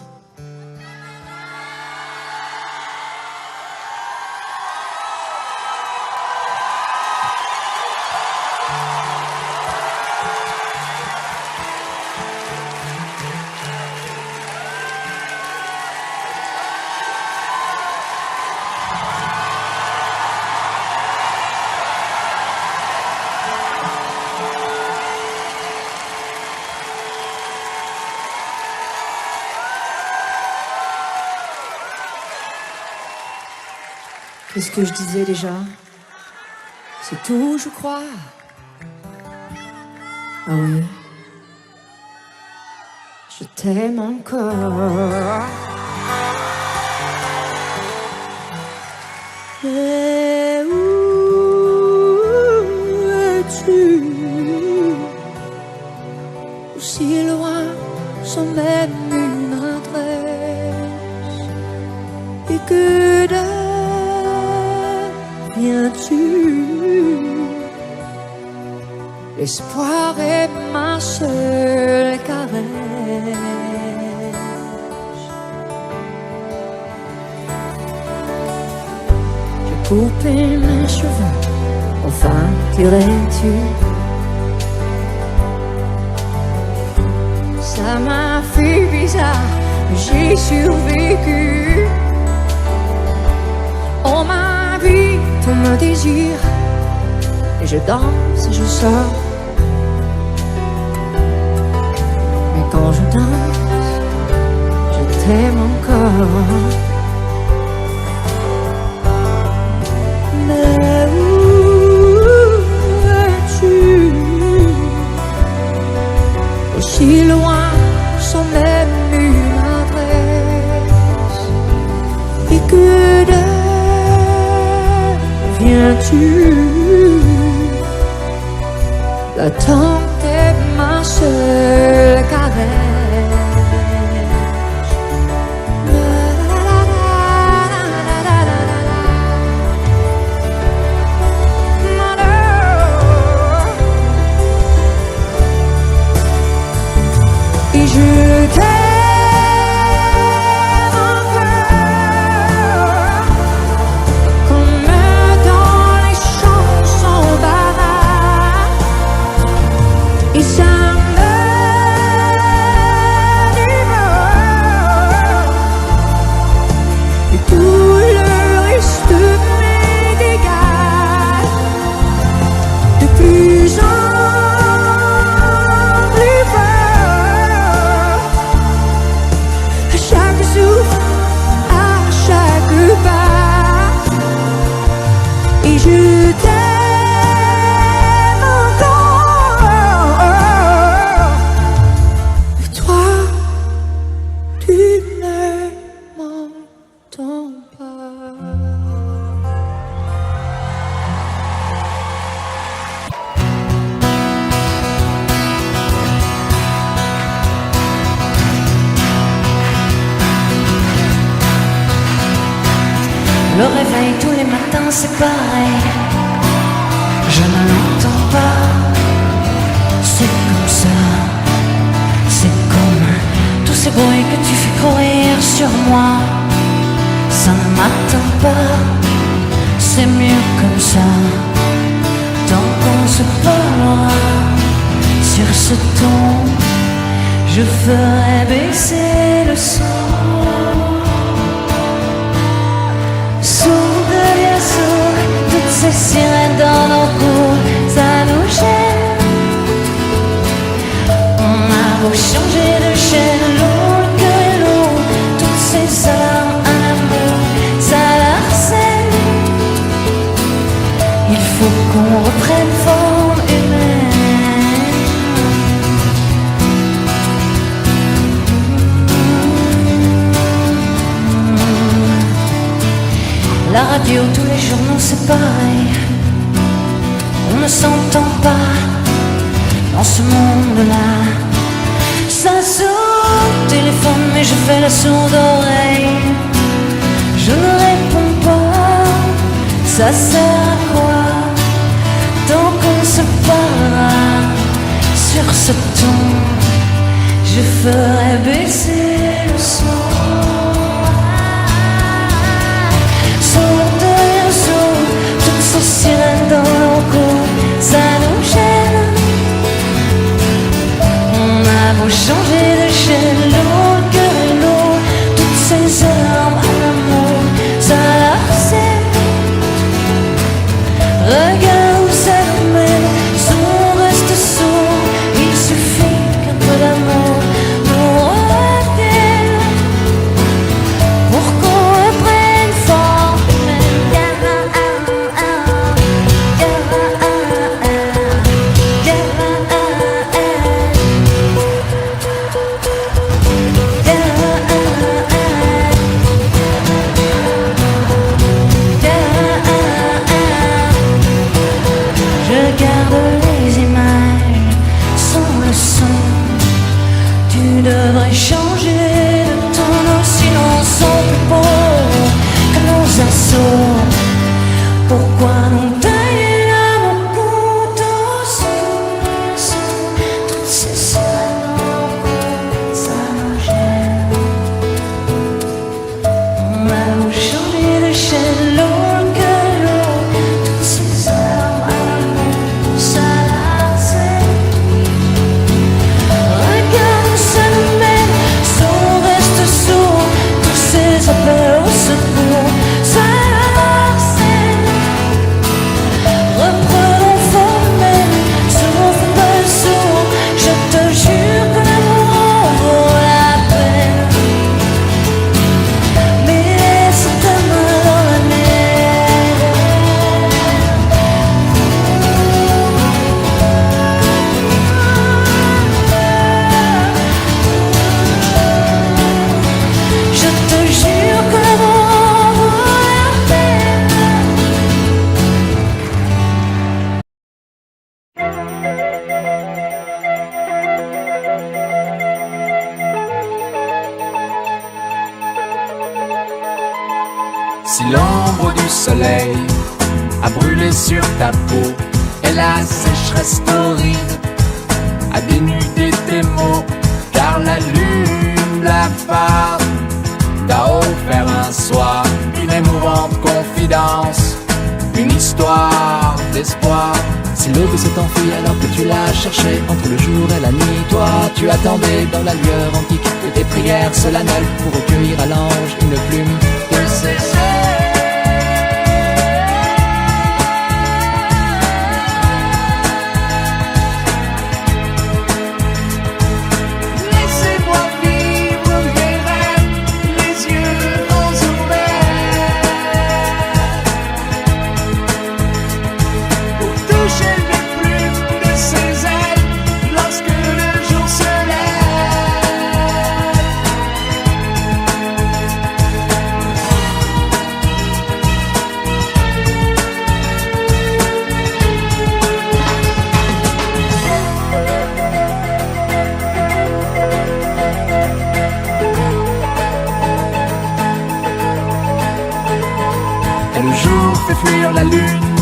J: Qu'est-ce que je disais déjà? C'est tout, je crois. Ah oui. Je t'aime encore. Mais où es-tu? Aussi loin sans même une adresse. Et que deviens-tu? L'espoir est ma seule caresse. J'ai coupé mes cheveux, enfin t'irais-tu? Ça m'a fait bizarre, j'ai survécu. On m'habite, on me désire, et je danse et je sors. Mais quand je danse, je t'aime encore. Mais où es-tu? Aussi loin sans même une adresse. Et que deviens-tu? L'attente est ma seule caresse. Et je t'aime encore, comme dans les chansons baraques. Et ça me dévore. Et tout le reste m'est égal. De plus en plus fort. À chaque souffle, à chaque pas. Et je t'aime encore. Et toi, tu ne m'entends pas.
E: Le réveil tous les matins c'est pareil. Je ne l'entends pas. C'est comme ça. C'est comme tous ces bruits que tu fais courir sur moi. Ça ne m'atteint pas. C'est mieux comme ça. Tant qu'on se parlera sur ce ton, je ferai baisser le son. Sourd devient sourd, toutes ces sirènes dans nos cours, ça nous gêne. On a beau changer de chaîne, lourd le cœur est lourd, toutes ces âmes, un amour, ça l'harcèle. Il faut qu'on reprenne forme humaine. La radio, tous les journaux, c'est pareil. On ne s'entend pas dans ce monde-là. Ça sonne, téléphone, mais je fais la sourde oreille. Je ne réponds pas, ça sert à quoi? Tant qu'on se parlera sur ce ton, je ferai baisser le son. Toutes ces sirènes dans nos cours, ça nous gêne. On a beau changer de chaîne, l'eau, le cœur et l'eau, toutes ces armes à l'amour, ça l'harcèle. Regarde où ça nous mène, si on reste sourd, il suffit qu'un peu d'amour nous revienne.
K: Si l'ombre du soleil a brûlé sur ta peau et la sécheresse torride a dénudé tes mots, car la lune blafarde t'a offert un soir une émouvante confidence, une histoire d'espoir. Si l'aube s'est enfuie alors que tu l'as cherchée entre le jour et la nuit, toi tu attendais dans la lueur antique de tes prières solennelles pour recueillir à l'ange une plume de ses ailes. Fuir la lune,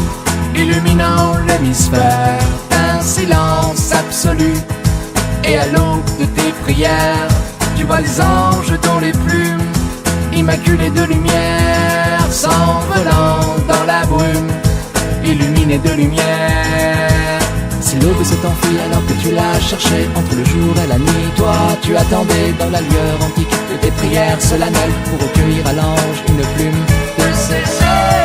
K: illuminant l'hémisphère d'un silence absolu. Et à l'aube de tes prières, tu vois les anges dont les plumes, immaculées de lumière, s'envolant dans la brume, illuminées de lumière. Si l'aube s'est enfuie alors que tu l'as cherchée entre le jour et la nuit, toi tu attendais dans la lueur antique de tes prières solennelles pour recueillir à l'ange une plume de ses ailes.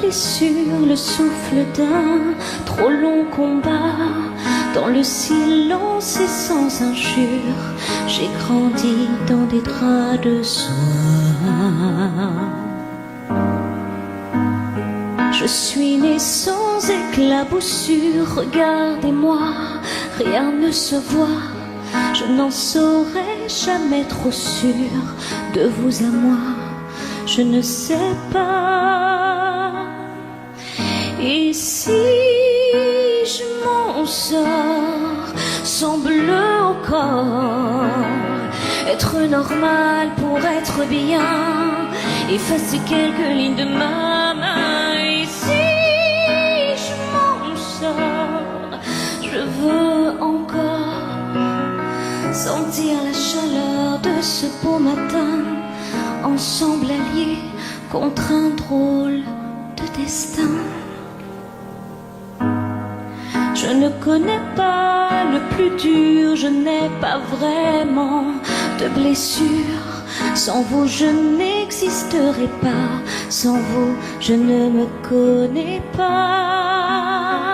E: Blessure, le souffle d'un trop long combat. Dans le silence et sans injure, j'ai grandi dans des draps de soie. Je suis née sans éclaboussure, regardez-moi, rien ne se voit. Je n'en saurais jamais trop sûr, de vous à moi, je ne sais pas. Et si je m'en sors, semble au corps être normal pour être bien, effacer quelques lignes de ma main. Et si je m'en sors, je veux encore sentir la chaleur de ce beau matin, ensemble alliés contre un drôle de destin. Je ne connais pas le plus dur, je n'ai pas vraiment de blessure. Sans vous je n'existerai pas, sans vous je ne me connais pas.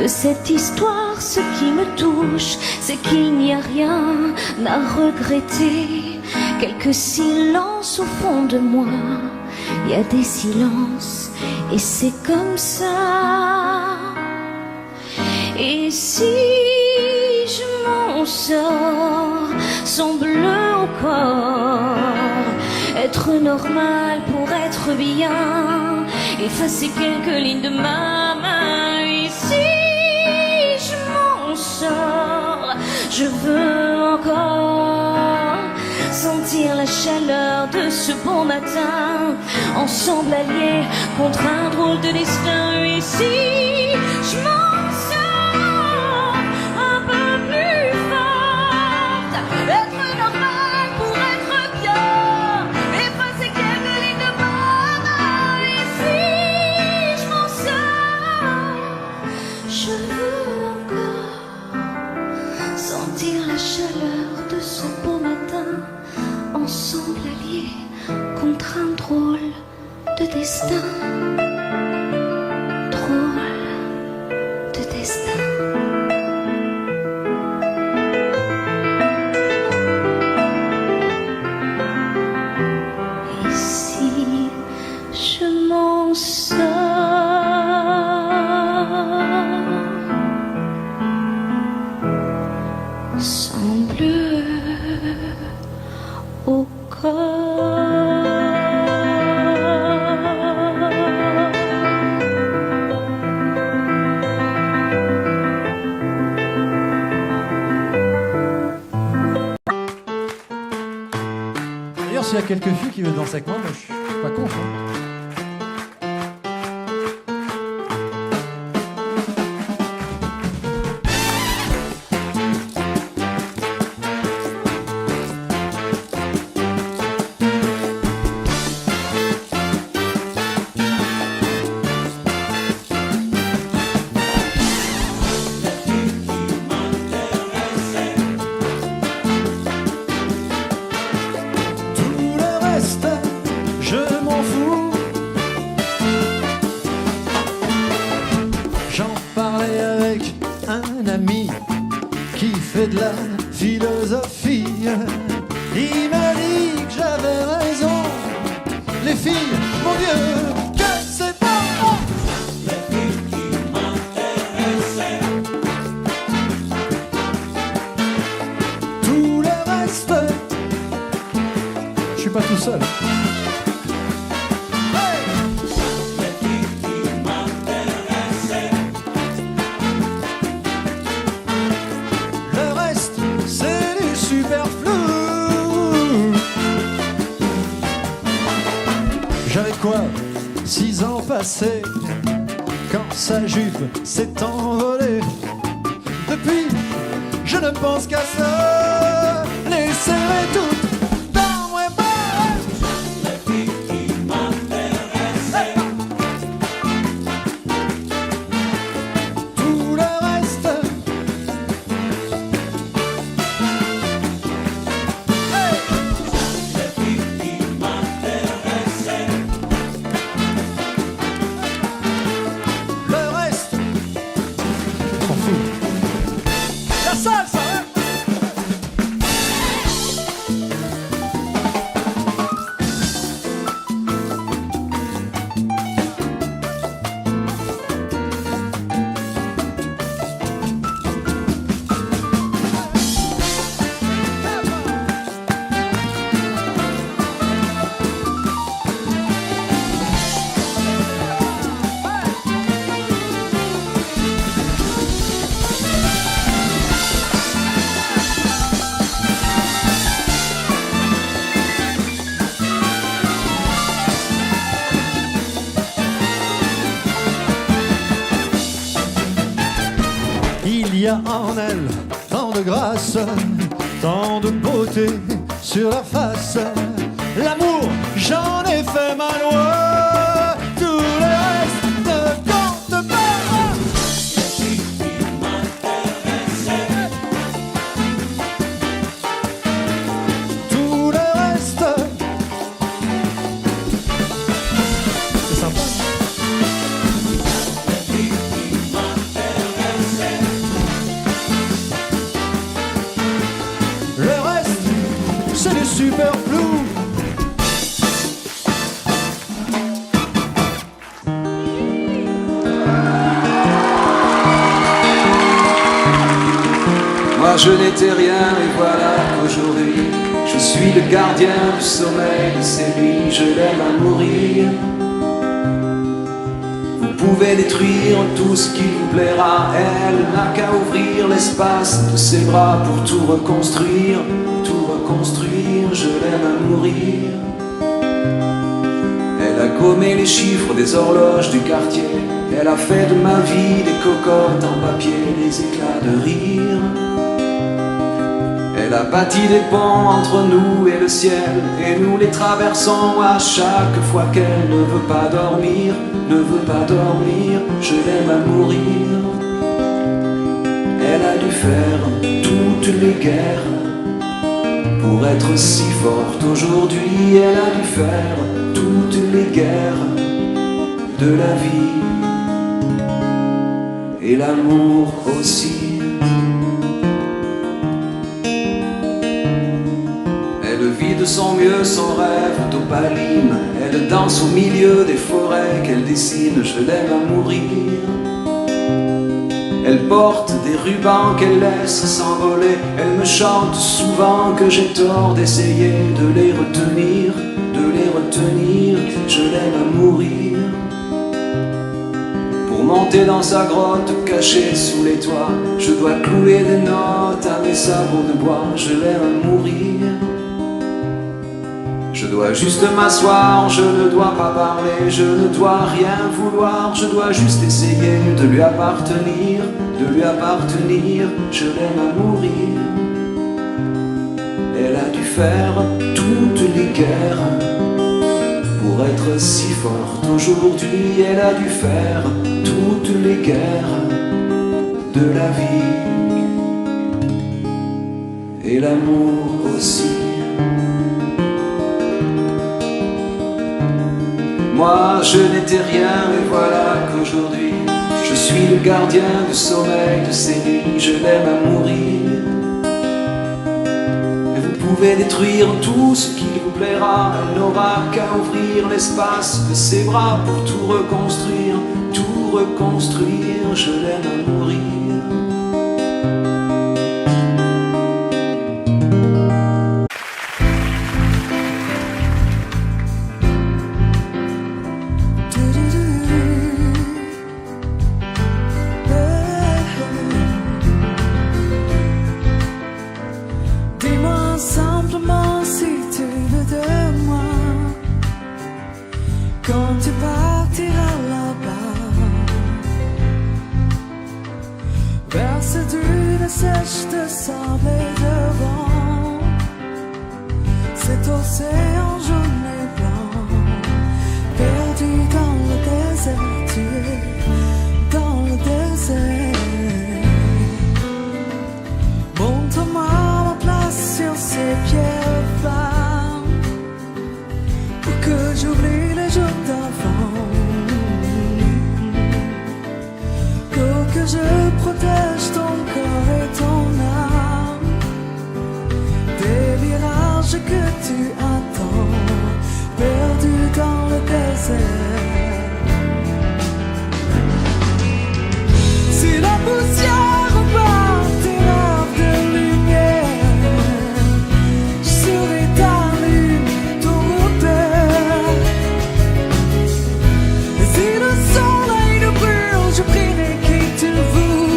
E: De cette histoire, ce qui me touche, c'est qu'il n'y a rien à regretter. Quelques silences au fond de moi, il y a des silences et c'est comme ça. Et si je m'en sors sans bleu au corps, être normal pour être bien, effacer quelques lignes de ma main. Et si je m'en sors, je veux encore sentir la chaleur de ce bon matin, ensemble alliés contre un drôle de destin. Et si je m'en sors un peu plus forte, être normal pour être bien, effacer quelques lignes de ma main. Et si je m'en sors, je veux encore sentir la chaleur de ce beau matin, ensemble alliés contre un drôle de destin. Drôle de destin. Et si je m'en sors sans bleu au corps.
L: D'ailleurs, s'il y a quelques filles qui veulent danser avec moi, je suis pas contre. De la philosophie, il m'a dit que j'avais raison. Les filles, mon Dieu, que c'est bon. Les filles qui m'intéressaient. Tout le reste, je suis pas tout seul. J'avais quoi, 6 ans passés, quand sa jupe s'est envolée. Depuis, je ne pense qu'à ça, les serrer toutes dans mes bras. Les filles qui m'intéressaient. Tout le reste, les filles qui m'intéressaient. Le reste, on s'en fout. La salsa, hein? Il y a en elle tant de grâce, tant de beauté sur la face. L'amour, j'en ai fait ma loi. Tout le reste ne compte pas. Tout le reste, c'est sympa.
M: je n'étais rien et voilà qu'aujourd'hui je suis le gardien du sommeil de ces nuits, je l'aime à mourir. Vous pouvez détruire tout ce qui vous plaira, elle n'a qu'à ouvrir l'espace de ses bras pour tout reconstruire, je l'aime à mourir. Elle a gommé les chiffres des horloges du quartier, elle a fait de ma vie des cocottes en papier, des éclats de rire. Elle a bâti des ponts entre nous et le ciel, et nous les traversons à chaque fois qu'elle ne veut pas dormir, je l'aime à mourir. Elle a dû faire toutes les guerres pour être si forte aujourd'hui, elle a dû faire toutes les guerres de la vie et l'amour aussi. Elle vit de son mieux son rêve d'opaline, elle danse au milieu des forêts qu'elle dessine, je l'aime à mourir. Elle porte des rubans qu'elle laisse s'envoler, elle me chante souvent que j'ai tort d'essayer de les retenir, je l'aime à mourir. Pour monter dans sa grotte cachée sous les toits, je dois clouer des notes à mes sabots de bois, je l'aime à mourir. Je dois juste m'asseoir, je ne dois pas parler, je ne dois rien vouloir, je dois juste essayer de lui appartenir, je l'aime à mourir. Elle a dû faire toutes les guerres pour être si forte aujourd'hui, elle a dû faire toutes les guerres de la vie et l'amour aussi. Moi je n'étais rien et voilà qu'aujourd'hui je suis le gardien du sommeil de ces nuits, je l'aime à mourir. Et vous pouvez détruire tout ce qui vous plaira, elle n'aura qu'à ouvrir l'espace de ses bras pour tout reconstruire, je l'aime à mourir.
J: Si le soleil nous brûle, je prierai qu'il te voue.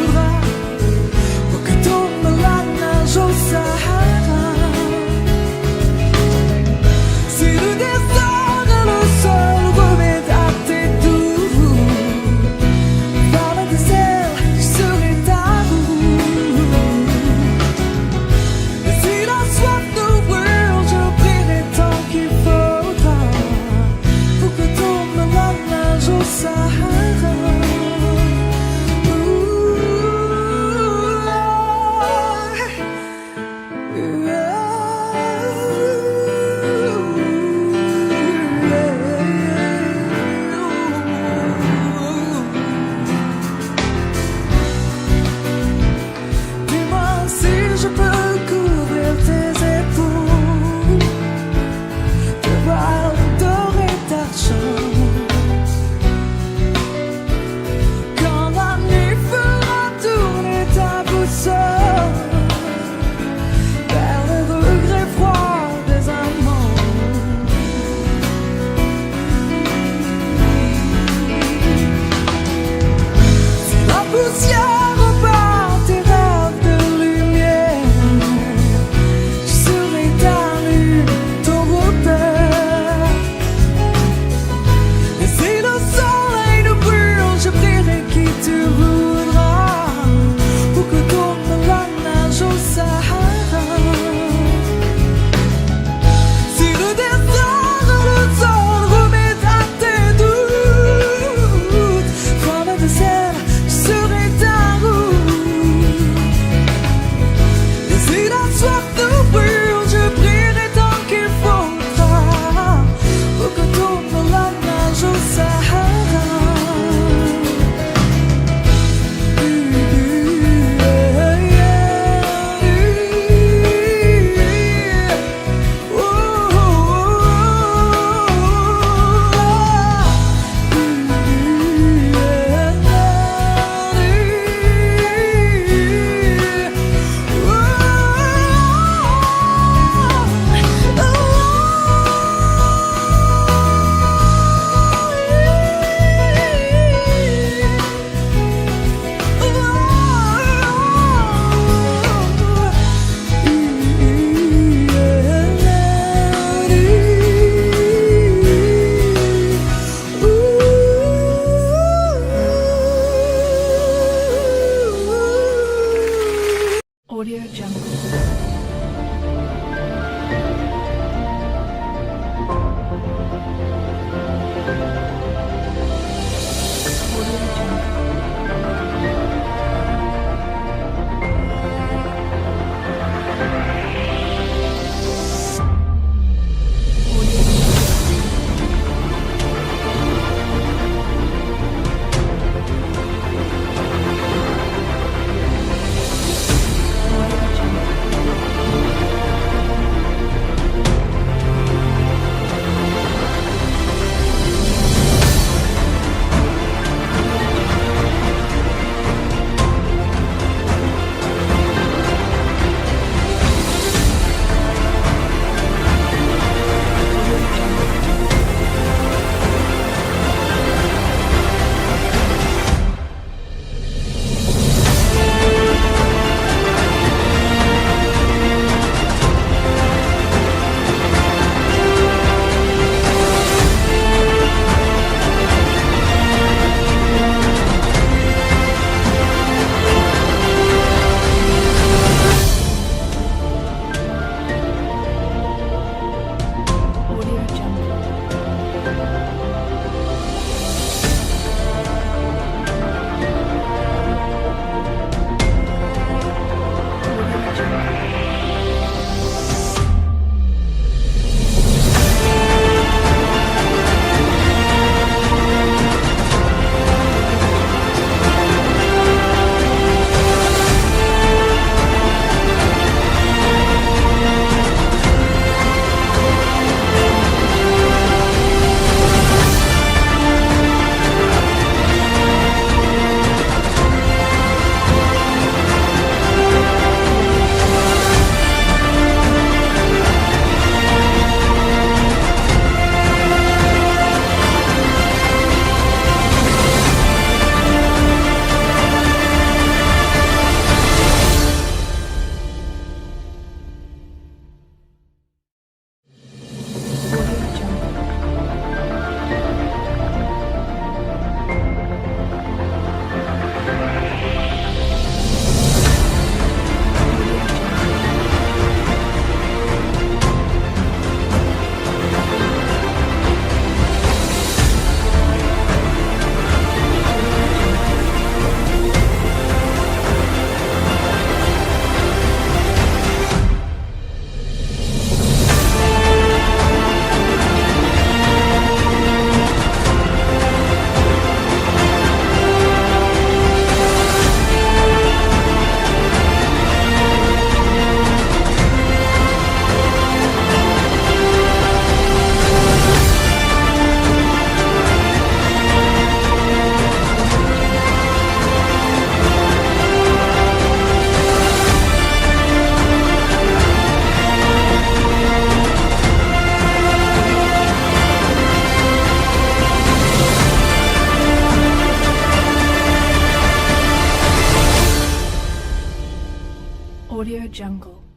B: Audio Jungle.